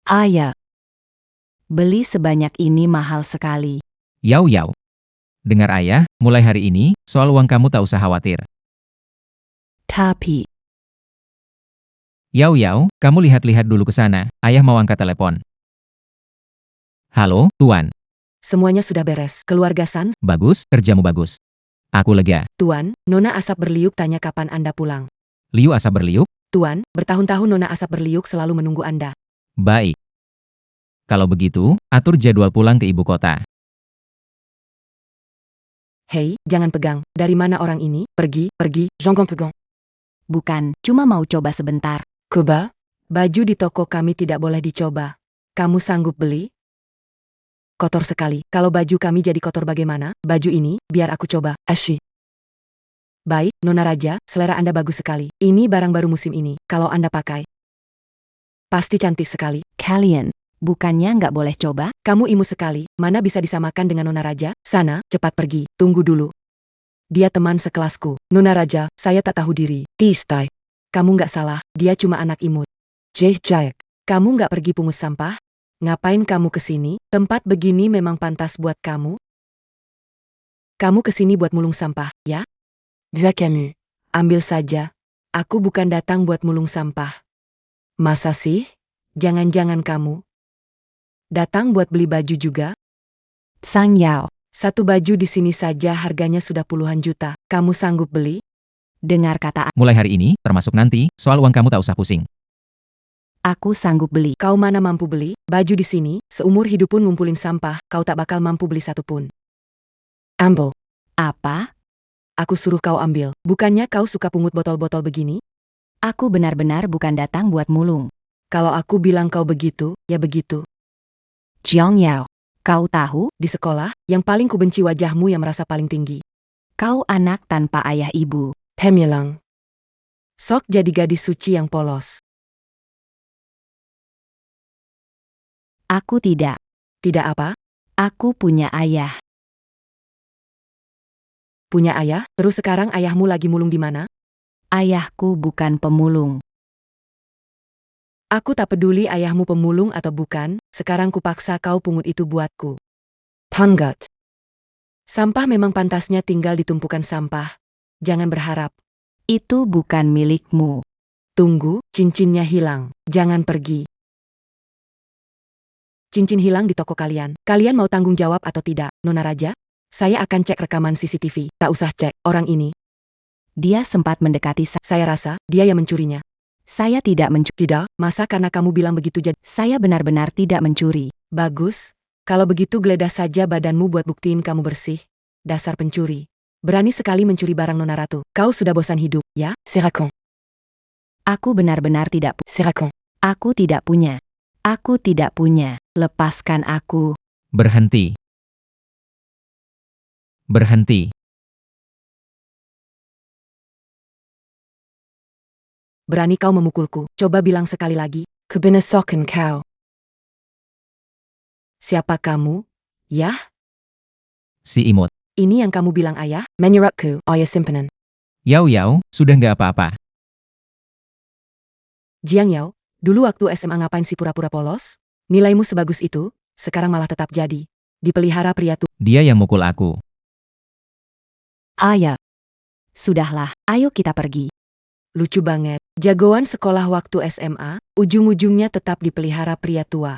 Ayah. Beli sebanyak ini mahal sekali. Yao. Dengar ayah, mulai hari ini, soal uang kamu tak usah khawatir. Tapi... Yao, kamu lihat-lihat dulu ke sana, ayah mau angkat telepon. Halo, Tuan. Semuanya sudah beres. Keluarga San. Bagus, kerjamu bagus. Aku lega. Tuan, Nona Asap Berliuk tanya kapan Anda pulang. Liu Asap Berliuk? Tuan, bertahun-tahun Nona Asap Berliuk selalu menunggu Anda. Baik. Kalau begitu, atur jadwal pulang ke ibu kota. Hei, jangan pegang. Dari mana orang ini? Pergi, jangan pegang. Bukan, cuma mau coba sebentar. Kuba, baju di toko kami tidak boleh dicoba. Kamu sanggup beli? Kotor sekali. Kalau baju kami jadi kotor bagaimana? Baju ini, biar aku coba. Asyik. Baik, Nona Raja, selera Anda bagus sekali. Ini barang baru musim ini. Kalau Anda pakai, pasti cantik sekali. Kalian, bukannya nggak boleh coba? Kamu imut sekali. Mana bisa disamakan dengan Nona Raja? Sana, cepat pergi. Tunggu dulu. Dia teman sekelasku. Nona Raja, saya tak tahu diri. Tistai. Kamu nggak salah. Dia cuma anak imut. Jaek. Kamu nggak pergi pungut sampah? Ngapain kamu kesini? Tempat begini memang pantas buat kamu? Kamu kesini buat mulung sampah, ya? Vieux Camus. Ambil saja. Aku bukan datang buat mulung sampah. Masa sih? Jangan-jangan kamu datang buat beli baju juga? Sang Yao. Satu baju di sini saja harganya sudah puluhan juta. Kamu sanggup beli? Dengar kata Mulai hari ini, termasuk nanti, soal uang kamu tak usah pusing. aku sanggup beli. Kau mana mampu beli baju di sini, seumur hidup pun ngumpulin sampah, kau tak bakal mampu beli satu pun. Ambil. Apa? Aku suruh kau ambil. Bukannya kau suka pungut botol-botol begini? Aku benar-benar bukan datang buat mulung. Kalau aku bilang kau begitu, ya begitu. Jiang Yao, kau tahu? Di sekolah, yang paling kubenci wajahmu yang merasa paling tinggi. Kau anak tanpa ayah ibu. Hemilang. Sok jadi gadis suci yang polos. Aku tidak. Tidak apa? Aku punya ayah. Punya ayah, terus sekarang ayahmu lagi mulung di mana? Ayahku bukan pemulung. Aku tak peduli ayahmu pemulung atau bukan, sekarang kupaksa kau pungut itu buatku. Panggat. Sampah memang pantasnya tinggal di tumpukan sampah. Jangan berharap. Itu bukan milikmu. Tunggu, cincinnya hilang. Jangan pergi. Cincin hilang di toko kalian. Kalian mau tanggung jawab atau tidak, Nona Raja? Saya akan cek rekaman CCTV. Tak usah cek, orang ini. Dia sempat mendekati Saya rasa, dia yang mencurinya. Saya tidak mencuri. Tidak, masa karena kamu bilang begitu jadi. Saya benar-benar tidak mencuri. Bagus. Kalau begitu geledah saja badanmu buat buktiin kamu bersih. Dasar pencuri. Berani sekali mencuri barang Nona Ratu. Kau sudah bosan hidup, ya? Sirakon. Aku benar-benar tidak Sirakon. Aku tidak punya. Aku tidak punya. Lepaskan aku. Berhenti. Berhenti. Berani kau memukulku. Coba bilang sekali lagi. Kebenesokan kau. Siapa kamu? Yah? Si imut. Ini yang kamu bilang ayah? Menyerapku, ayah simpenan. Yao Yao, sudah nggak apa-apa. Jiang Yao, dulu waktu SMA ngapain si pura-pura polos? Nilaimu sebagus itu, sekarang malah tetap jadi. Dipelihara pria tua. Dia yang mukul aku. Ayah. Sudahlah, ayo kita pergi. Lucu banget. Jagoan sekolah waktu SMA, ujung-ujungnya tetap dipelihara pria tua.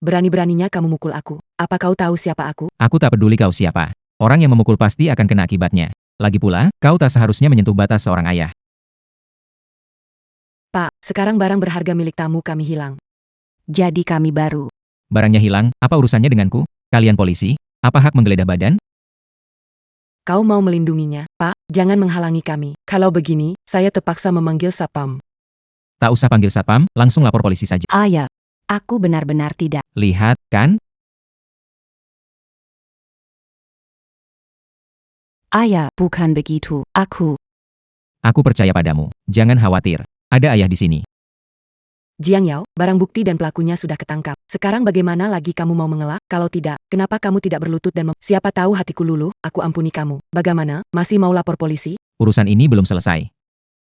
Berani-beraninya kamu mukul aku. Apa kau tahu siapa aku? Aku tak peduli kau siapa. Orang yang memukul pasti akan kena akibatnya. Lagi pula, kau tak seharusnya menyentuh batas seorang ayah. Pak, sekarang barang berharga milik tamu kami hilang. Jadi kami baru. Barangnya hilang, apa urusannya denganku? Kalian polisi? Apa hak menggeledah badan? Kau mau melindunginya, Pak, jangan menghalangi kami. Kalau begini, saya terpaksa memanggil Satpam. Tak usah panggil satpam, langsung lapor polisi saja. Ayah. Aku benar-benar tidak. Lihat, kan? Ayah, bukan begitu. Aku. Aku percaya padamu. Jangan khawatir. Ada ayah di sini. Jiang Yao, barang bukti dan pelakunya sudah ketangkap. Sekarang bagaimana lagi kamu mau mengelak? Kalau tidak, kenapa kamu tidak berlutut dan siapa tahu hatiku luluh, aku ampuni kamu. Bagaimana, masih mau lapor polisi? Urusan ini belum selesai.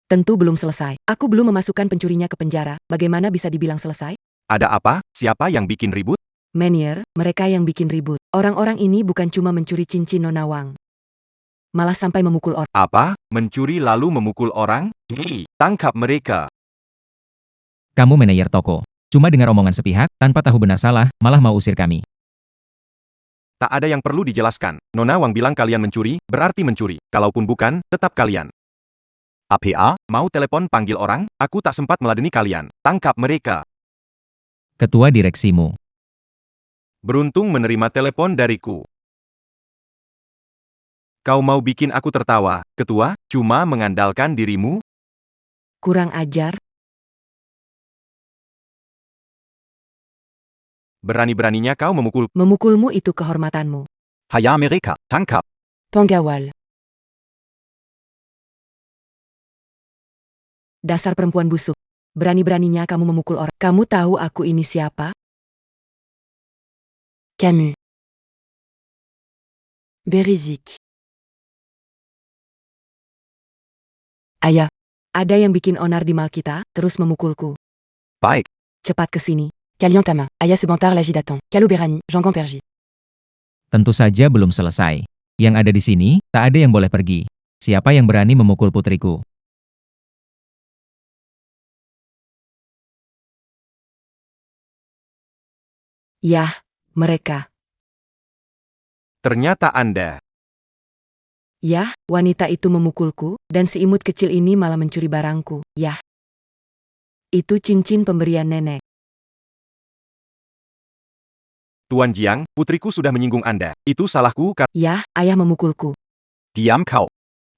Tentu belum selesai. Aku belum memasukkan pencurinya ke penjara. Bagaimana bisa dibilang selesai? Ada apa? Siapa yang bikin ribut? Menier, mereka yang bikin ribut. Orang-orang ini bukan cuma mencuri cincin Nona Wang. Malah sampai memukul orang. Apa? Mencuri lalu memukul orang? Hei, tangkap mereka. Kamu manajer toko. Cuma dengar omongan sepihak, tanpa tahu benar salah, malah mau usir kami. Tak ada yang perlu dijelaskan. Nona Wang bilang kalian mencuri, berarti mencuri. Kalaupun bukan, tetap kalian. APA? Mau telepon panggil orang? Aku tak sempat meladeni kalian. Tangkap mereka. Ketua direksimu. Beruntung menerima telepon dariku. Kau mau bikin aku tertawa, ketua, cuma mengandalkan dirimu? Kurang ajar. Berani-beraninya kau memukul. Memukulmu itu kehormatanmu. Haya mereka, tangkap. Penggawal. Dasar perempuan busuk. Berani-beraninya kamu memukul orang. Kamu tahu aku ini siapa? Camus. Berizik. Ayah. Ada yang bikin onar di mal kita, terus memukulku. Baik. Cepat ke sini. Calian ta main. Ayah sebentar lagi datang. Kalau Berani, Jean Gampergy. Tentu saja belum selesai. Yang ada di sini, tak ada yang boleh pergi. Siapa yang berani memukul putriku? Yah, mereka. Ternyata Anda. Yah, wanita itu memukulku, dan si imut kecil ini malah mencuri barangku. Yah. Itu cincin pemberian nenek. Tuan Jiang, putriku sudah menyinggung Anda. Itu salahku Yah, ayah memukulku. Diam kau.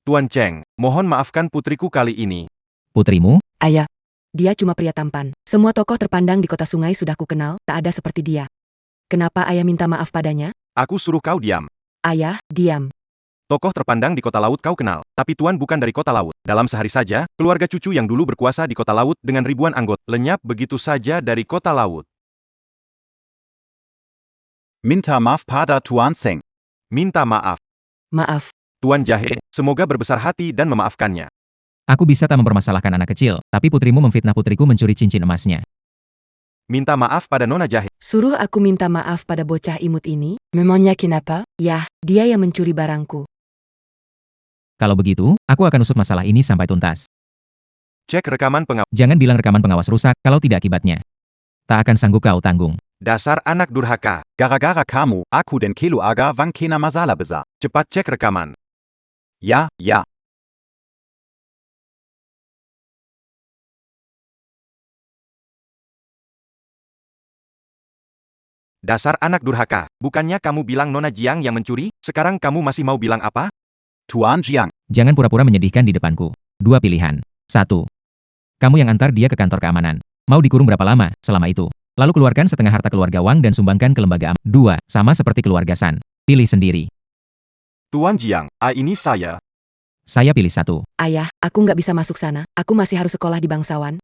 Tuan Cheng, mohon maafkan putriku kali ini. Putrimu? Ayah. Dia cuma pria tampan. Semua tokoh terpandang di kota sungai sudah kukenal, tak ada seperti dia. Kenapa ayah minta maaf padanya? Aku suruh kau diam. Ayah, diam. Tokoh terpandang di kota laut kau kenal, tapi Tuan bukan dari kota laut. Dalam sehari saja, keluarga cucu yang dulu berkuasa di kota laut dengan ribuan anggota lenyap begitu saja dari kota laut. Minta maaf pada Tuan Seng. Minta maaf. Maaf. Tuan Jahe, semoga berbesar hati dan memaafkannya. Aku bisa tak mempermasalahkan anak kecil, tapi putrimu memfitnah putriku mencuri cincin emasnya. Minta maaf pada Nona Jahe. Suruh aku minta maaf pada bocah imut ini? Memangnya kenapa? Yah, dia yang mencuri barangku. Kalau begitu, aku akan usut masalah ini sampai tuntas. Cek rekaman pengawas. Jangan bilang rekaman pengawas rusak, kalau tidak akibatnya tak akan sanggup kau tanggung. Dasar anak durhaka. Gara-gara kamu, aku dan Kilo Aga Wang kena masalah besar. Cepat cek rekaman. Ya, ya. Dasar anak durhaka. Bukannya kamu bilang Nona Jiang yang mencuri, sekarang kamu masih mau bilang apa? Tuan Jiang. Jangan pura-pura menyedihkan di depanku. Dua pilihan. 1. Kamu yang antar dia ke kantor keamanan. Mau dikurung berapa lama, selama itu. Lalu keluarkan setengah harta keluarga Wang dan sumbangkan ke lembaga 2. Sama seperti keluarga San. Pilih sendiri. Tuan Jiang, ini saya. Saya pilih 1. Ayah, aku nggak bisa masuk sana. Aku masih harus sekolah di bangsawan.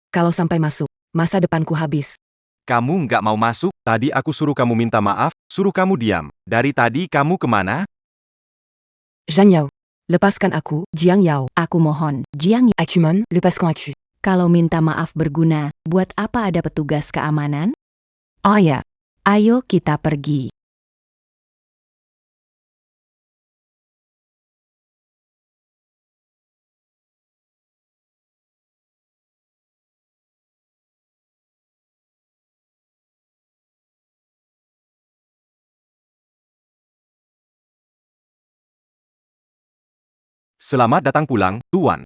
Kalau sampai masuk, masa depanku habis. Kamu nggak mau masuk, tadi aku suruh kamu minta maaf, suruh kamu diam. Dari tadi kamu kemana? Zhang Yao. Lepaskan aku, Jiang Yao. Aku mohon, Jiang, Akuman, lepaskan aku. kalau minta maaf berguna, buat apa ada petugas keamanan? Oh ya, ayo kita pergi. Selamat datang pulang, Tuan.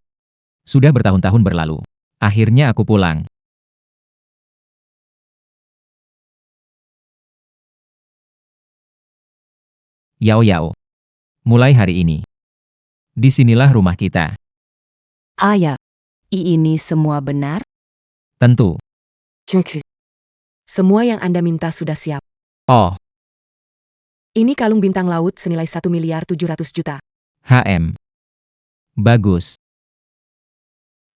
Sudah bertahun-tahun berlalu. Akhirnya aku pulang. Yao Yao. Mulai hari ini. Disinilah rumah kita. Ayah, ini semua benar? Tentu. Cungku. Semua yang Anda minta sudah siap. Oh, Ini kalung bintang laut senilai 1.700.000.000. HM. Bagus.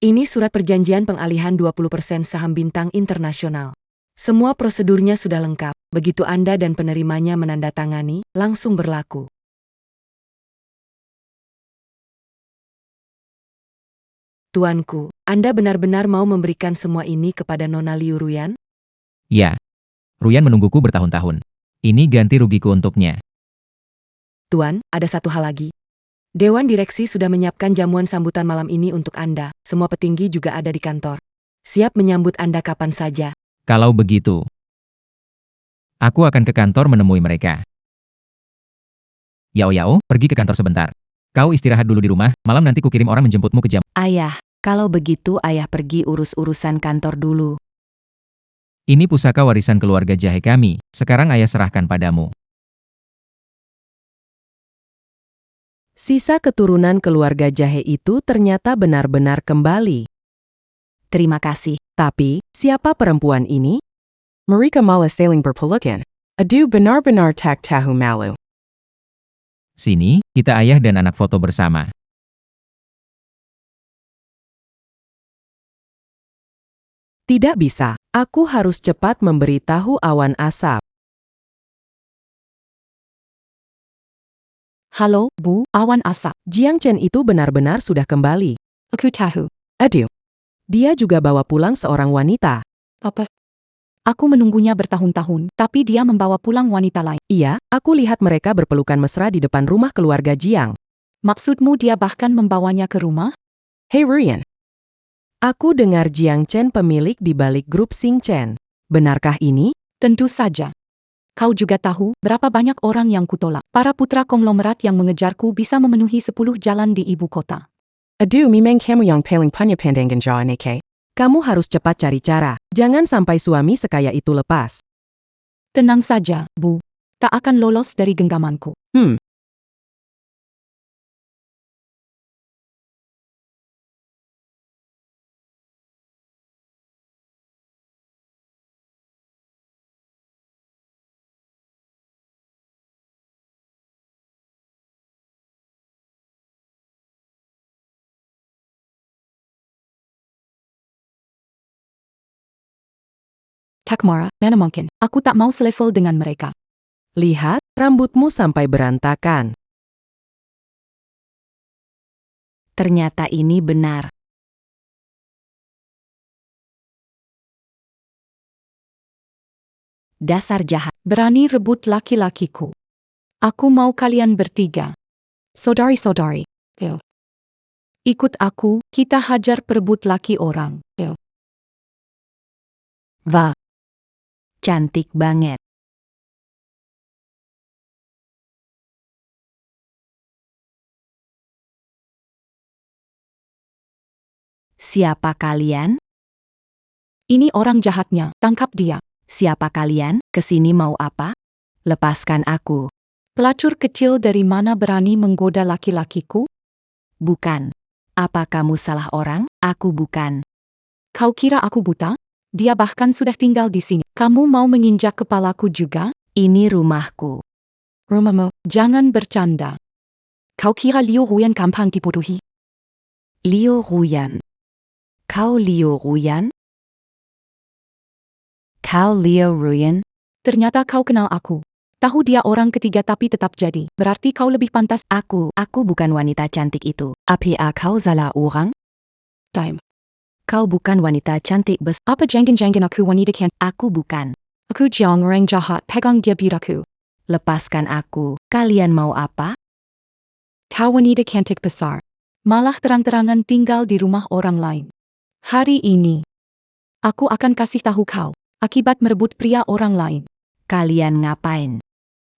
Ini surat perjanjian pengalihan 20% saham bintang internasional. Semua prosedurnya sudah lengkap. Begitu Anda dan penerimanya menandatangani, langsung berlaku. Tuanku, Anda benar-benar mau memberikan semua ini kepada Nona Liu Ruyan? Ya. Ruyan menungguku bertahun-tahun. Ini ganti rugiku untuknya. Tuan, ada satu hal lagi. Dewan Direksi sudah menyiapkan jamuan sambutan malam ini untuk Anda. Semua petinggi juga ada di kantor. Siap menyambut Anda kapan saja. Kalau begitu, aku akan ke kantor menemui mereka. Yao Yao, pergi ke kantor sebentar. Kau istirahat dulu di rumah, malam nanti kukirim orang menjemputmu ke jam. Ayah, kalau begitu ayah pergi urus-urusan kantor dulu. Ini pusaka warisan keluarga Jahe kami, sekarang ayah serahkan padamu. Sisa keturunan keluarga Jahe itu ternyata benar-benar kembali. Terima kasih. Tapi, siapa perempuan ini? Mereka malah saling berpelukan. Aduh benar-benar tak tahu malu. Sini, kita ayah dan anak foto bersama. Tidak bisa, aku harus cepat memberitahu awan asap. Halo, Bu, awan asap. Jiang Chen itu benar-benar sudah kembali. Aku tahu. Aduh. Dia juga bawa pulang seorang wanita. Papa. Aku menunggunya bertahun-tahun, tapi dia membawa pulang wanita lain. Iya, aku lihat mereka berpelukan mesra di depan rumah keluarga Jiang. Maksudmu dia bahkan membawanya ke rumah? Hey Ruyan. Aku dengar Jiang Chen pemilik di balik grup Xing Chen. Benarkah ini? Tentu saja. Kau juga tahu berapa banyak orang yang kutolak. Para putra konglomerat yang mengejarku bisa memenuhi 10 jalan di ibu kota. Aduh, memang kamu yang paling pandai jalan Eke. Kamu harus cepat cari cara. Jangan sampai suami sekaya itu lepas. Tenang saja, Bu. Tak akan lolos dari genggamanku. Takmara, mana mungkin. Aku tak mau selevel dengan mereka. Lihat, rambutmu sampai berantakan. Ternyata ini benar. Dasar jahat. Berani rebut laki-lakiku. Aku mau kalian bertiga. Saudari-saudari. Ikut aku, kita hajar perebut laki orang. Wah. Cantik banget. Siapa kalian? Ini orang jahatnya, tangkap dia. Siapa kalian? Kesini mau apa? Lepaskan aku. Pelacur kecil dari mana berani menggoda laki-lakiku? Bukan. Apa kamu salah orang? Aku bukan. Kau kira aku buta? Dia bahkan sudah tinggal di sini. Kamu mau menginjak kepalaku juga? Ini rumahku. Rumahmu, jangan bercanda. Kau kira Liu Ruyan gampang dibodohi? Liu Ruyan. Kau Liu Ruyan? Kau Liu Ruyan? Ternyata kau kenal aku. Tahu dia orang ketiga tapi tetap jadi. Berarti kau lebih pantas. Aku bukan wanita cantik itu. Apa kau salah orang? Time. Kau bukan wanita cantik Apa jangan-jangan aku wanita cantik? Aku bukan. Aku jangan orang jahat, pegang dia biraku. Lepaskan aku. Kalian mau apa? Kau wanita cantik besar. Malah terang-terangan tinggal di rumah orang lain. Hari ini, aku akan kasih tahu kau. Akibat merebut pria orang lain. Kalian ngapain?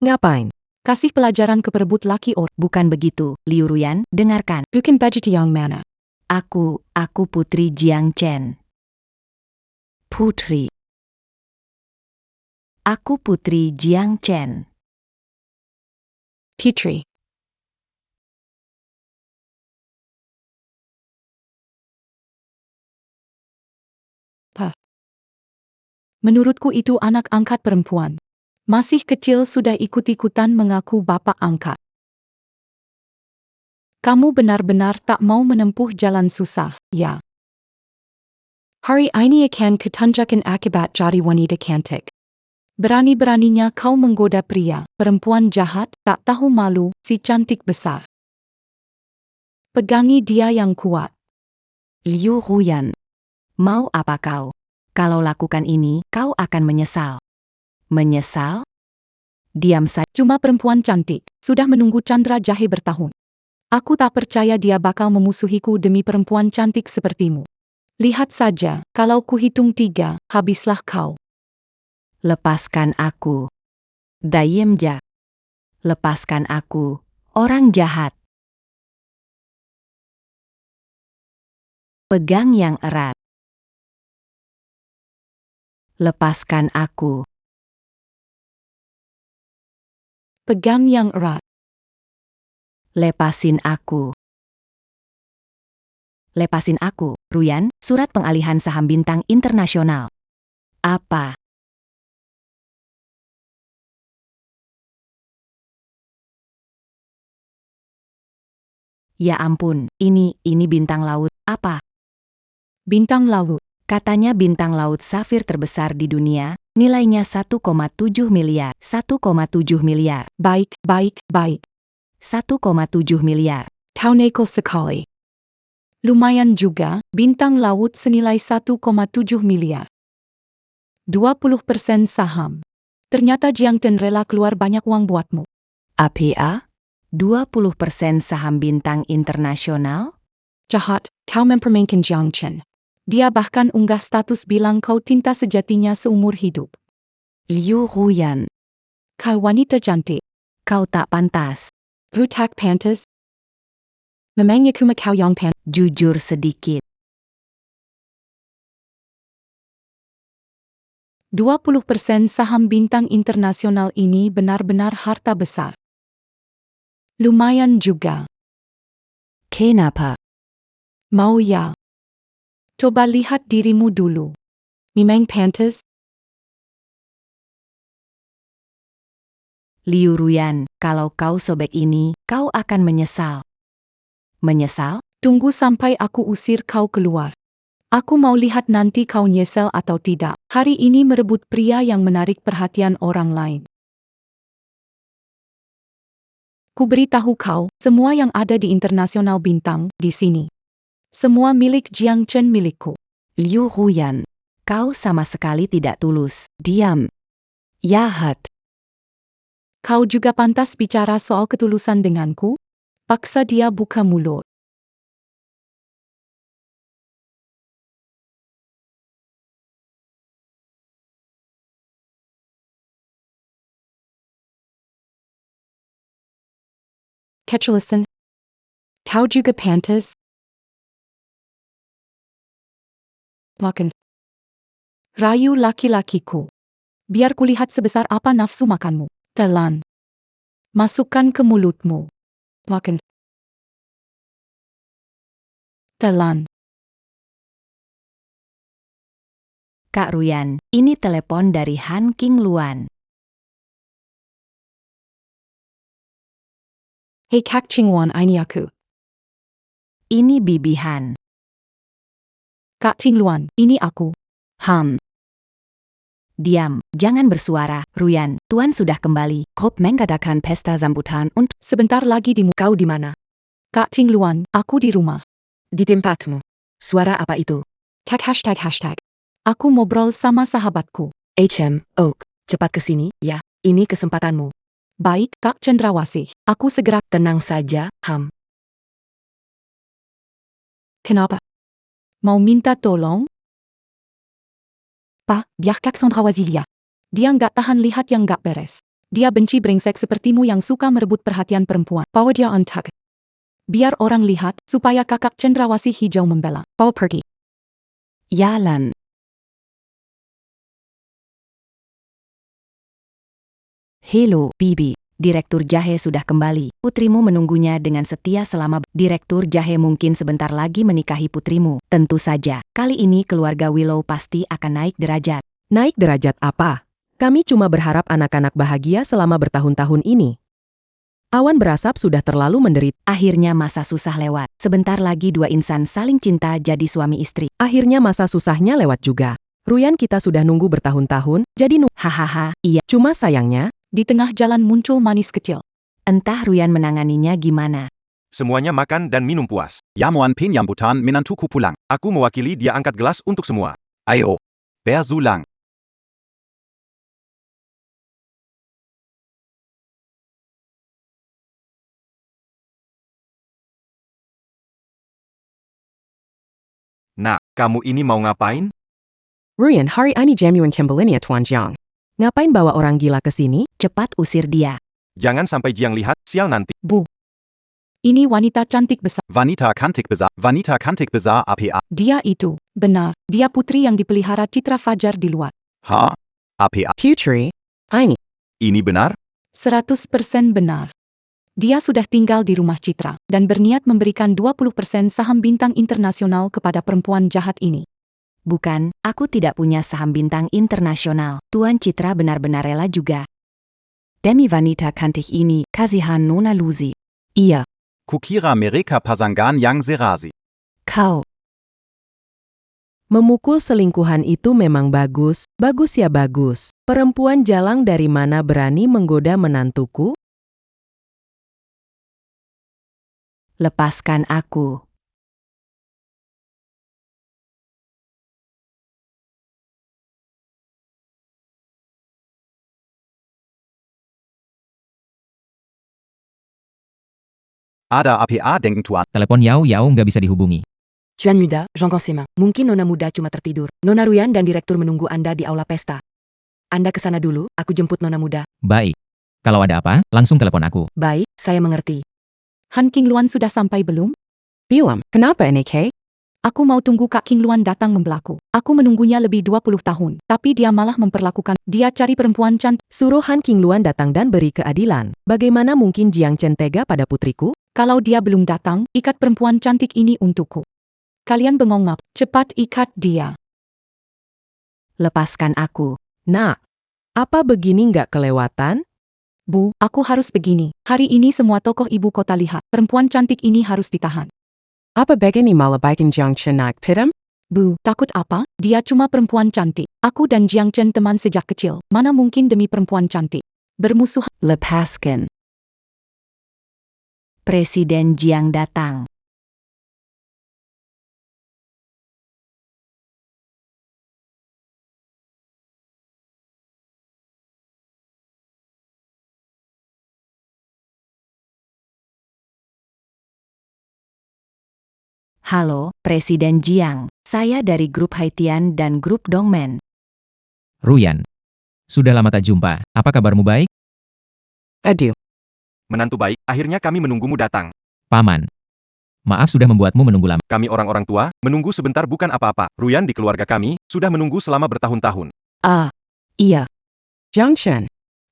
Ngapain? Kasih pelajaran ke perebut laki orang. Bukan begitu, Liu Ruyan, dengarkan. Bukan budget yang mana. Aku Putri Jiang Chen. Putri. Aku Putri Jiang Chen. Putri. Menurutku itu anak angkat perempuan. Masih kecil sudah ikut-ikutan mengaku bapak angkat. Kamu benar-benar tak mau menempuh jalan susah, ya? Hari ini akan kutunjukkan akibat jadi wanita cantik. Berani-beraninya kau menggoda pria, perempuan jahat, tak tahu malu, si cantik besar. Pegangi dia yang kuat. Liu Ruyan. Mau apa kau? Kalau lakukan ini, kau akan menyesal. Menyesal? Diam saja. Cuma perempuan cantik, sudah menunggu Chandra Jahe bertahun. Aku tak percaya dia bakal memusuhiku demi perempuan cantik sepertimu. Lihat saja, kalau kuhitung 3, habislah kau. Lepaskan aku. Dayem ja. Lepaskan aku, orang jahat. Pegang yang erat. Lepaskan aku. Pegang yang erat. Lepasin aku. Lepasin aku, Ruyan, surat pengalihan saham Bintang Internasional. Apa? Ya ampun, ini bintang laut, apa? Bintang laut. Katanya bintang laut safir terbesar di dunia, nilainya 1,7 miliar. 1,7 miliar. Baik. 1,7 miliar. Kau nekal sekali. Lumayan juga, bintang laut senilai 1,7 miliar. 20% saham. Ternyata Jiang Chen rela keluar banyak uang buatmu. APA? 20% saham Bintang Internasional? Jahat, kau mempermainkan Jiang Chen. Dia bahkan unggah status bilang kau cinta sejatinya seumur hidup. Liu Ruyan. Kau wanita cantik. Kau tak pantas. Tak pantas. Memangnya cuma kau yang pantas. Jujur sedikit. 20% saham bintang internasional ini benar-benar harta besar. Lumayan juga. Kenapa? Mau ya? Coba lihat dirimu dulu. Memang pantas? Liu Ruyan, kalau kau sobek ini, kau akan menyesal. Menyesal? Tunggu sampai aku usir kau keluar. Aku mau lihat nanti kau nyesel atau tidak. Hari ini merebut pria yang menarik perhatian orang lain. Ku beritahu kau, semua yang ada di internasional bintang, di sini. Semua milik Jiang Chen milikku. Liu Ruyan, kau sama sekali tidak tulus. Diam. Jahat. Kau juga pantas bicara soal ketulusan denganku? Paksa dia buka mulut. Ketchulison. Kau juga pantas. Makan. Rayu laki-lakiku. Biar kulihat sebesar apa nafsu makanmu. Telan. Masukkan ke mulutmu. Makan. Telan. Kak Ruyan, ini telepon dari Han King Luan. Hei Kak Chingwan, ini aku. Ini Bibi Han. Kak Tingluan, ini aku. Diam, jangan bersuara, Ruyan. Tuan sudah kembali. Kop mengadakan pesta sambutan untuk... Sebentar lagi Kau di mana? Kak Tingluan, aku di rumah. Di tempatmu. Suara apa itu? Kak ##. Aku ngobrol sama sahabatku. Oak, cepat ke sini, ya. Ini kesempatanmu. Baik, Kak Cendrawasih. Aku segera. Tenang saja, Kenapa? Mau minta tolong? Pak, biar Kak Cendrawasih lihat. Dia nggak tahan lihat yang nggak beres. Dia benci brengsek sepertimu yang suka merebut perhatian perempuan. Bawa dia ontak. Biar orang lihat, supaya Kakak Cendrawasih hijau membela. Bawa pergi. Jalan. Halo, Bibi. Direktur Jahe sudah kembali. Putrimu menunggunya dengan setia selama... Direktur Jahe mungkin sebentar lagi menikahi putrimu. Tentu saja, kali ini keluarga Willow pasti akan naik derajat. Naik derajat apa? Kami cuma berharap anak-anak bahagia selama bertahun-tahun ini. Awan berasap sudah terlalu menderita. Akhirnya masa susah lewat. Sebentar lagi dua insan saling cinta jadi suami istri. Akhirnya masa susahnya lewat juga. Ruyan kita sudah nunggu bertahun-tahun, jadi Hahaha, iya. Cuma sayangnya, di tengah jalan muncul manis kecil. Entah Ruyan menanganinya gimana. Semuanya makan dan minum puas. Yamuan penyambutan menantuku pulang. Aku mewakili dia angkat gelas untuk semua. Ayo. Berzulang. Nah, kamu ini mau ngapain? Ruyan hari ini jamuan kembalinya Tuan Jiang. Ngapain bawa orang gila ke sini? Cepat usir dia. Jangan sampai Jiang lihat, sial nanti. Bu. Ini wanita cantik besar. Wanita kantik besar APA. Dia itu, benar, dia putri yang dipelihara Citra Fajar di luar. APA. Putri, ini. Ini benar? 100% benar. Dia sudah tinggal di rumah Citra, dan berniat memberikan 20% saham bintang internasional kepada perempuan jahat ini. Bukan, aku tidak punya saham bintang internasional. Tuan Citra benar-benar rela juga. Demi wanita cantik ini, kasihan Nona Lucy. Iya. Kukira mereka pasangan yang serasi. Kau. Memukul selingkuhan itu memang bagus, bagus ya bagus. Perempuan jalang dari mana berani menggoda menantuku? Lepaskan aku. Ada APA denken Tuan. Telepon Yao nggak bisa dihubungi. Tuan muda, Jean Consema. Mungkin Nona muda cuma tertidur. Nona Ruyan dan direktur menunggu Anda di aula pesta. Anda ke sana dulu, aku jemput Nona muda. Baik. Kalau ada apa, langsung telepon aku. Baik, saya mengerti. Han Qingluan sudah sampai belum? Bilam, kenapa ini Kay? Aku mau tunggu Kak Qingluan datang membelaku. Aku menunggunya lebih 20 tahun, tapi dia malah memperlakukan dia cari perempuan cantik. Suruh Han Qingluan datang dan beri keadilan. Bagaimana mungkin Jiang Chen tega pada putriku? Kalau dia belum datang, ikat perempuan cantik ini untukku. Kalian bengong ngap, cepat ikat dia. Lepaskan aku. Nak, apa begini nggak kelewatan? Bu, aku harus begini. Hari ini semua tokoh ibu kota lihat. Perempuan cantik ini harus ditahan. Apa begini malah bikin Jiang Chen naik pitam? Bu, takut apa? Dia cuma perempuan cantik. Aku dan Jiang Chen teman sejak kecil. Mana mungkin demi perempuan cantik. Bermusuh. Lepaskan. Presiden Jiang datang. Halo, Presiden Jiang. Saya dari grup Haitian dan grup Dongmen. Ruyan. Sudah lama tak jumpa. Apa kabarmu baik? Aduh. Menantu baik, akhirnya kami menunggumu datang. Paman. Maaf sudah membuatmu menunggu lama. Kami orang-orang tua, menunggu sebentar bukan apa-apa. Ruyan di keluarga kami, sudah menunggu selama bertahun-tahun. Ah, iya. Jiang Chen.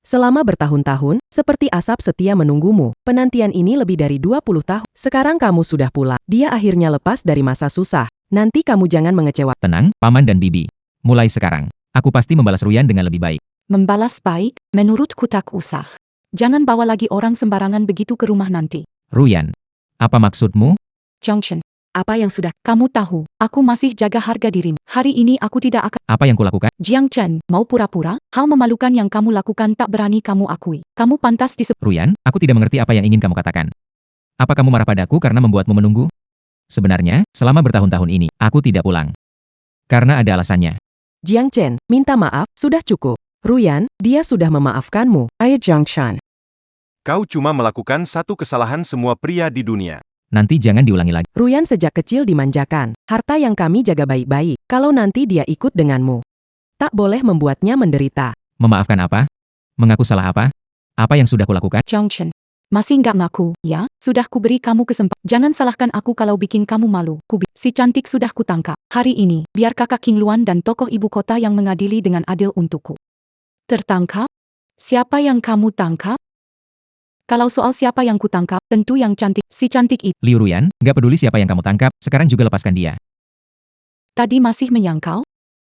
Selama bertahun-tahun, seperti asap setia menunggumu. Penantian ini lebih dari 20 tahun. Sekarang kamu sudah pulang. Dia akhirnya lepas dari masa susah. Nanti kamu jangan mengecewakan. Tenang, Paman dan Bibi. Mulai sekarang, aku pasti membalas Ruyan dengan lebih baik. Membalas baik, menurutku tak usah. Jangan bawa lagi orang sembarangan begitu ke rumah nanti. Ruyan. Apa maksudmu? Jiang Chen. Apa yang sudah Kamu tahu, aku masih jaga harga dirimu. Hari ini aku tidak akan. Apa yang kulakukan? Jiang Chen, mau pura-pura? Hal memalukan yang kamu lakukan tak berani kamu akui. Kamu pantas disebut. Ruyan, aku tidak mengerti apa yang ingin kamu katakan. Apa kamu marah padaku karena membuatmu menunggu? Sebenarnya, selama bertahun-tahun ini, aku tidak pulang. Karena ada alasannya. Jiang Chen, minta maaf, sudah cukup. Ruyan, dia sudah memaafkanmu. Ayo Jiang Chen. Kau cuma melakukan satu kesalahan semua pria di dunia. Nanti jangan diulangi lagi. Ruyan sejak kecil dimanjakan. Harta yang kami jaga baik-baik. Kalau nanti dia ikut denganmu, tak boleh membuatnya menderita. Memaafkan apa? Mengaku salah apa? Apa yang sudah kulakukan? Jiang Chen. Masih nggak ngaku, ya? Sudah kuberi kamu kesempatan. Jangan salahkan aku kalau bikin kamu malu. Si cantik sudah kutangkap. Hari ini, biar kakak Qingluan dan tokoh ibu kota yang mengadili dengan adil untukku. Tertangkap? Siapa yang kamu tangkap? Kalau soal siapa yang kutangkap, tentu yang cantik, si cantik itu. Liu Ruyan, gak peduli siapa yang kamu tangkap, sekarang juga lepaskan dia. Tadi masih menyangkal?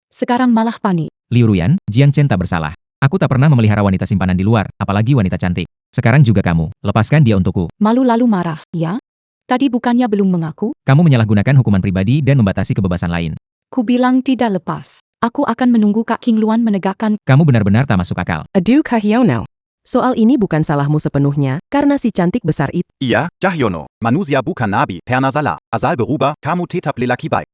Sekarang malah panik. Liu Ruyan, Jiang Chen tak bersalah. Aku tak pernah memelihara wanita simpanan di luar, apalagi wanita cantik. Sekarang juga kamu, lepaskan dia untukku. Malu lalu marah, ya? Tadi bukannya belum mengaku? Kamu menyalahgunakan hukuman pribadi dan membatasi kebebasan lain. Ku bilang tidak lepas. Aku akan menunggu Kak Qingluan menegakkan. Kamu benar-benar tak masuk akal. Aduh Kahyono. Soal ini bukan salahmu sepenuhnya, karena si cantik besar itu. Iya, Cahyono. Manusia bukan nabi, pernah asal berubah, kamu tetap lelaki baik.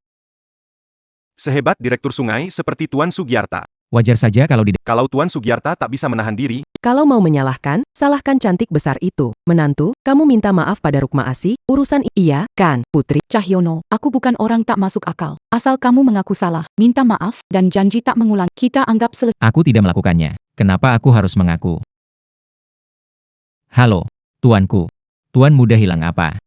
Sehebat direktur sungai seperti Tuan Sugiarta. Wajar saja Kalau Tuan Sugiarta tak bisa menahan diri. Kalau mau menyalahkan, salahkan cantik besar itu. Menantu, kamu minta maaf pada Rukma Asih, urusan iya, kan, putri? Cahyono, aku bukan orang tak masuk akal. Asal kamu mengaku salah, minta maaf, dan janji tak mengulang, kita anggap selesai. Aku tidak melakukannya. Kenapa aku harus mengaku? Halo, tuanku. Tuan muda hilang apa?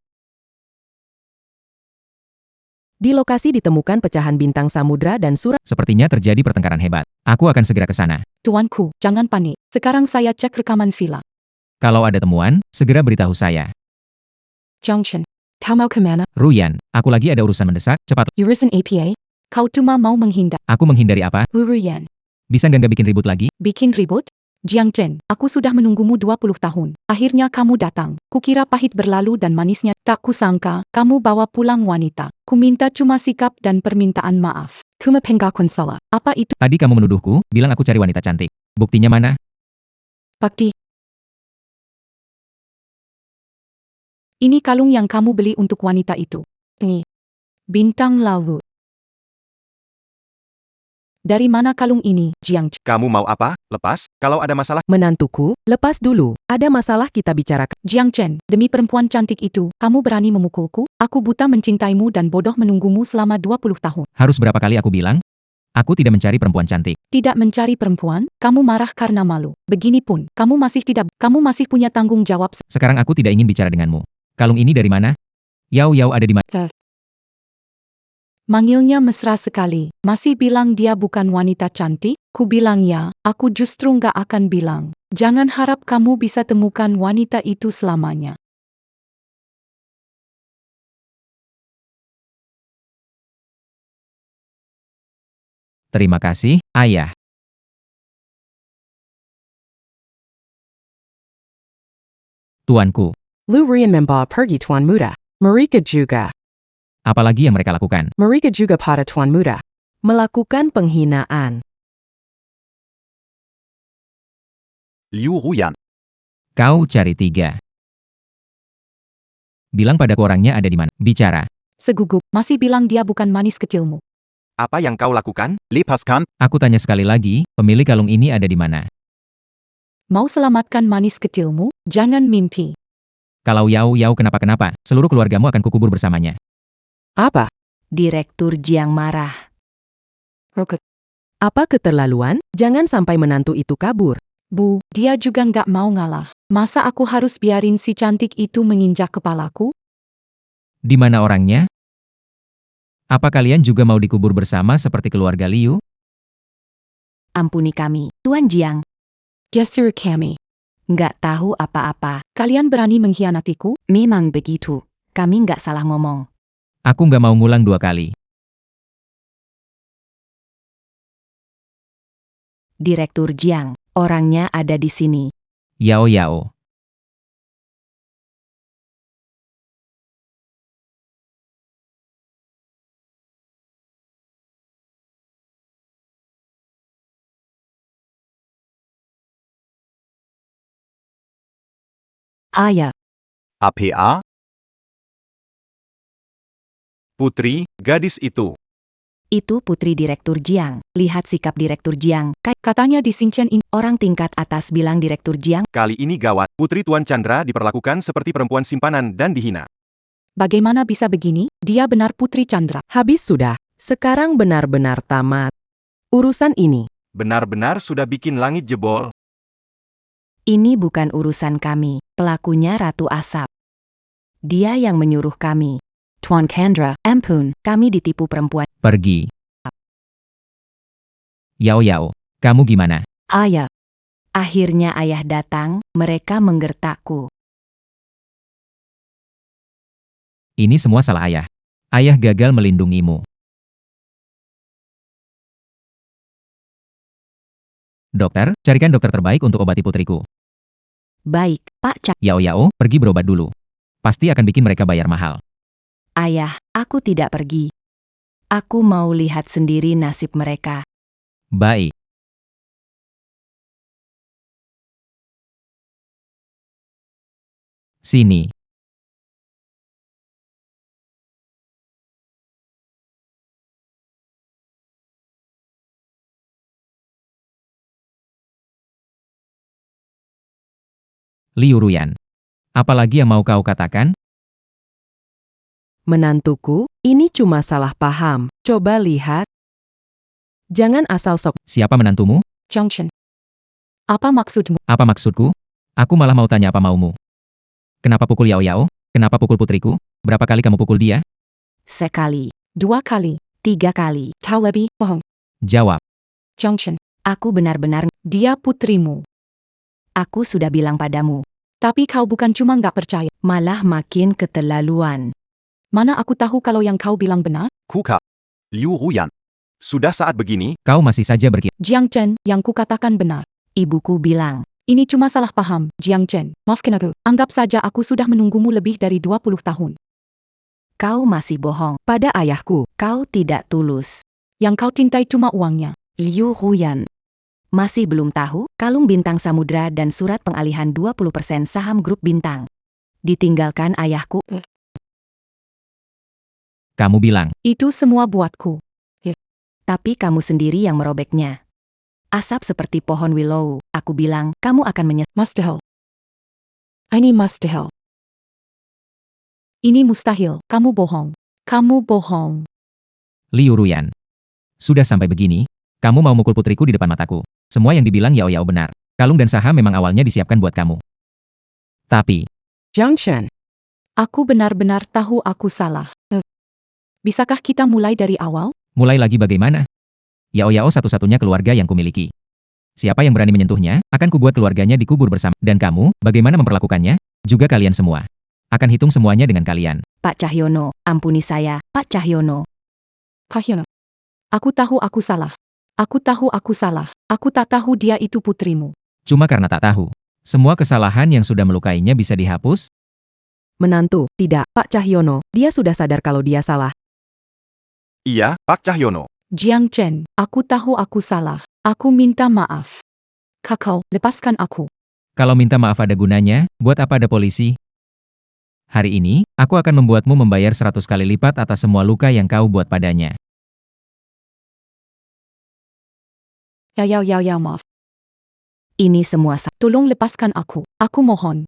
Di lokasi ditemukan pecahan bintang samudra dan surat. Sepertinya terjadi pertengkaran hebat. Aku akan segera ke sana. Tuanku, jangan panik. Sekarang saya cek rekaman villa. Kalau ada temuan, segera beritahu saya. Jiang Chen, kau mau kemana? Ruyan, aku lagi ada urusan mendesak, cepat. Urusan APA? Kau cuma mau menghindar. Aku menghindari apa? Bu Ruyan. Bisa nggak bikin ribut lagi? Bikin ribut? Jiang Chen, aku sudah menunggumu 20 tahun. Akhirnya kamu datang. Kukira pahit berlalu dan manisnya. Tak kusangka, kamu bawa pulang wanita. Kuminta cuma sikap dan permintaan maaf. Kumapenggakuan salah. Apa itu? Tadi kamu menuduhku, bilang aku cari wanita cantik. Buktinya mana? Bakti. Ini kalung yang kamu beli untuk wanita itu. Ini. Bintang laut. Dari mana kalung ini, Jiang Chen? Kamu mau apa? Lepas? Kalau ada masalah. Menantuku, lepas dulu. Ada masalah kita bicarakan. Jiang Chen, demi perempuan cantik itu, kamu berani memukulku? Aku buta mencintaimu dan bodoh menunggumu selama 20 tahun. Harus berapa kali aku bilang? Aku tidak mencari perempuan cantik. Tidak mencari perempuan, kamu marah karena malu. Begini pun, kamu masih punya tanggung jawab. Sekarang aku tidak ingin bicara denganmu. Kalung ini dari mana? Yao Yao ada di mana? Manggilnya mesra sekali. Masih bilang dia bukan wanita cantik? Ku bilang ya, aku justru nggak akan bilang. Jangan harap kamu bisa temukan wanita itu selamanya. Terima kasih, Ayah. Tuanku, Lu Rian membawa pergi Tuan Muda. Mereka juga. apalagi yang mereka lakukan? Mereka juga pada Tuan Muda. Melakukan penghinaan. Liu Ruyan. Kau cari 3. Bilang padaku orangnya ada di mana. Bicara. Segugup, masih bilang dia bukan manis kecilmu. Apa yang kau lakukan? Lepaskan. Aku tanya sekali lagi, pemilik kalung ini ada di mana? Mau selamatkan manis kecilmu? Jangan mimpi. Kalau Yao Yao kenapa-kenapa, seluruh keluargamu akan kukubur bersamanya. Apa? Direktur Jiang marah. Apa keterlaluan? Jangan sampai menantu itu kabur. Bu, dia juga nggak mau ngalah. Masa aku harus biarin si cantik itu menginjak kepalaku? Di mana orangnya? Apa kalian juga mau dikubur bersama seperti keluarga Liu? Ampuni kami, Tuan Jiang. Gestur kami. Nggak tahu apa-apa. Kalian berani mengkhianatiku? Memang begitu. Kami nggak salah ngomong. Aku nggak mau ngulang 2 kali. Direktur Jiang, orangnya ada di sini. Yao Yao. Ayah, APA. Putri, gadis itu. itu putri Direktur Jiang. Lihat sikap Direktur Jiang. Katanya di Xinchen ini. Orang tingkat atas bilang Direktur Jiang. Kali ini gawat. Putri Tuan Chandra diperlakukan seperti perempuan simpanan dan dihina. Bagaimana bisa begini? Dia benar Putri Chandra. Habis sudah. Sekarang benar-benar tamat. Urusan ini. Benar-benar sudah bikin langit jebol. Ini bukan urusan kami. Pelakunya Ratu Asap. Dia yang menyuruh kami. Tuan Chandra, ampun, kami ditipu perempuan. Pergi. Yao Yao, kamu gimana? Ayah. Akhirnya ayah datang, mereka menggertakku. Ini semua salah ayah. Ayah gagal melindungimu. Dokter, carikan dokter terbaik untuk obati putriku. Baik, Pak Cak. Yao Yao, pergi berobat dulu. Pasti akan bikin mereka bayar mahal. Ayah, aku tidak pergi. Aku mau lihat sendiri nasib mereka. Baik. Sini. Liu Ruyan. Apalagi yang mau kau katakan? Menantuku, ini cuma salah paham. Coba lihat. Jangan asal sok. Siapa menantumu? Zhongchen. Apa maksudmu? Apa maksudku? Aku malah mau tanya apa maumu. Kenapa pukul Yao Yao? Kenapa pukul putriku? Berapa kali kamu pukul dia? Sekali, 2 kali. 3 kali. Tahu lebih, bohong. Jawab. Zhongchen. Aku benar-benar. Dia putrimu. Aku sudah bilang padamu. Tapi kau bukan cuma nggak percaya. Malah makin keterlaluan. Mana aku tahu kalau yang kau bilang benar? Kuka. Liu Ruyan. Sudah saat begini, Kau masih saja berkira. Jiang Chen, yang kukatakan benar. Ibuku bilang. Ini cuma salah paham, Jiang Chen. Maafkan aku. Anggap saja aku sudah menunggumu lebih dari 20 tahun. Kau masih bohong. Pada ayahku. Kau tidak tulus. Yang kau cintai cuma uangnya. Liu Ruyan. Masih belum tahu, kalung bintang samudra dan surat pengalihan 20% saham grup bintang. Ditinggalkan ayahku. Kamu bilang. Itu semua buatku. Tapi kamu sendiri yang merobeknya. Asap seperti pohon willow. Aku bilang, kamu akan menyesal. Mustahil. Ini mustahil. Ini mustahil. Kamu bohong. Kamu bohong. Liu Ruyan. Sudah sampai begini, kamu mau mukul putriku di depan mataku. Semua yang dibilang Yao Yao benar. Kalung dan saham memang awalnya disiapkan buat kamu. Tapi, Jiang Shen, Aku benar-benar tahu aku salah. Bisakah kita mulai dari awal? mulai lagi bagaimana? Yao Yao satu-satunya keluarga yang kumiliki. Siapa yang berani menyentuhnya, akan kubuat keluarganya dikubur bersama. Dan kamu, bagaimana memperlakukannya? Juga kalian semua. Akan hitung semuanya dengan kalian. Pak Cahyono, ampuni saya, Pak Cahyono. Kahyono. Aku tahu aku salah. Aku tahu aku salah. Aku tak tahu dia itu putrimu. Cuma karena tak tahu. Semua kesalahan yang sudah melukainya bisa dihapus? menantu, tidak, Pak Cahyono, dia sudah sadar kalau dia salah. Iya, Pak Cahyono. Jiang Chen, aku tahu aku salah. Aku minta maaf. Kakak, lepaskan aku. Kalau minta maaf ada gunanya, buat apa ada polisi? Hari ini, aku akan membuatmu membayar 100 kali lipat atas semua luka yang kau buat padanya. Ya, maaf. Ini semua Tolong lepaskan aku. Aku mohon.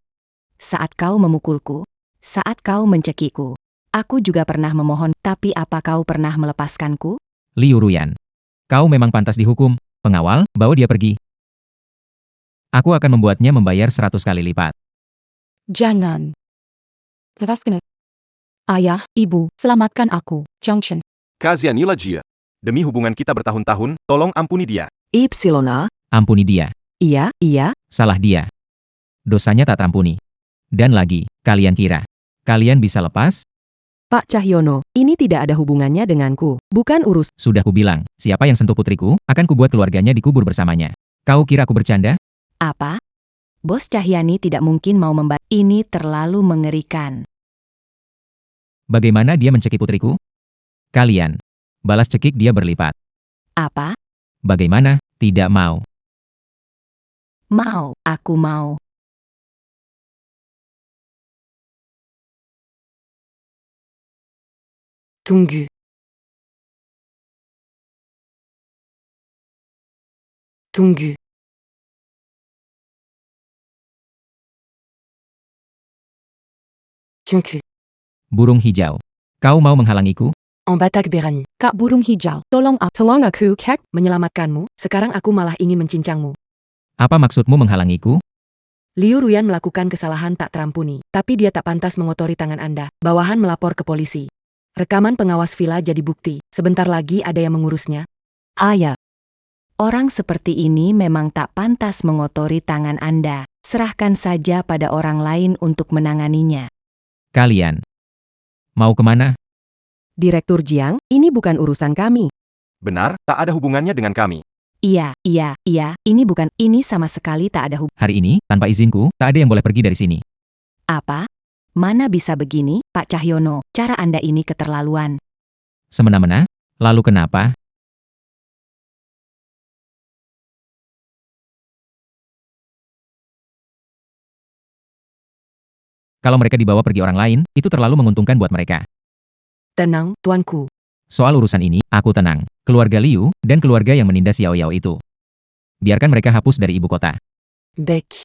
saat kau memukulku, saat kau mencekiku. Aku juga pernah memohon, tapi apa kau pernah melepaskanku? Liu Ruyan. Kau memang pantas dihukum. Pengawal, bawa dia pergi. Aku akan membuatnya membayar 100 kali lipat. Jangan. Lepaskan. Ayah, ibu, selamatkan aku. Jiang Chen. Kasianilah Jia. Demi hubungan kita bertahun-tahun, tolong ampuni dia. Ipsilona, Ampuni dia. iya, Salah dia. Dosanya tak terampuni. Dan lagi, kalian kira, kalian bisa lepas? Pak Cahyono, ini tidak ada hubungannya denganku, bukan urus. Sudah kubilang, siapa yang sentuh putriku, akan kubuat keluarganya dikubur bersamanya. Kau kira aku bercanda? Apa? Bos Cahyani tidak mungkin mau membantu. Ini terlalu mengerikan. Bagaimana dia mencekik putriku? Kalian, balas cekik dia berlipat. Apa? Bagaimana? Tidak mau. Mau, aku mau. Tunggu. Tunggu. Tunggu. Burung hijau. Kau mau menghalangiku? En Batak Berani. Kak burung hijau, tolong aku. Tolong aku, Kek. Menyelamatkanmu, sekarang aku malah ingin mencincangmu. Apa maksudmu menghalangiku? Liu Ruyan melakukan kesalahan tak terampuni, tapi dia tak pantas mengotori tangan Anda. Bawahan melapor ke polisi. Rekaman pengawas villa jadi bukti. Sebentar lagi ada yang mengurusnya. Ayah. Orang seperti ini memang tak pantas mengotori tangan Anda. Serahkan saja pada orang lain untuk menanganinya. Kalian. Mau kemana? Direktur Jiang, ini bukan urusan kami. Benar, tak ada hubungannya dengan kami. Iya, ini sama sekali tak ada hubungan. Hari ini, tanpa izinku, tak ada yang boleh pergi dari sini. Apa? Mana bisa begini, Pak Cahyono, cara Anda ini keterlaluan. Semena-mena? Lalu kenapa? Kalau mereka dibawa pergi orang lain, itu terlalu menguntungkan buat mereka. Tenang, tuanku. Soal urusan ini, aku tenang. Keluarga Liu, dan keluarga yang menindas Yao Yao itu. Biarkan mereka hapus dari ibu kota. Baik.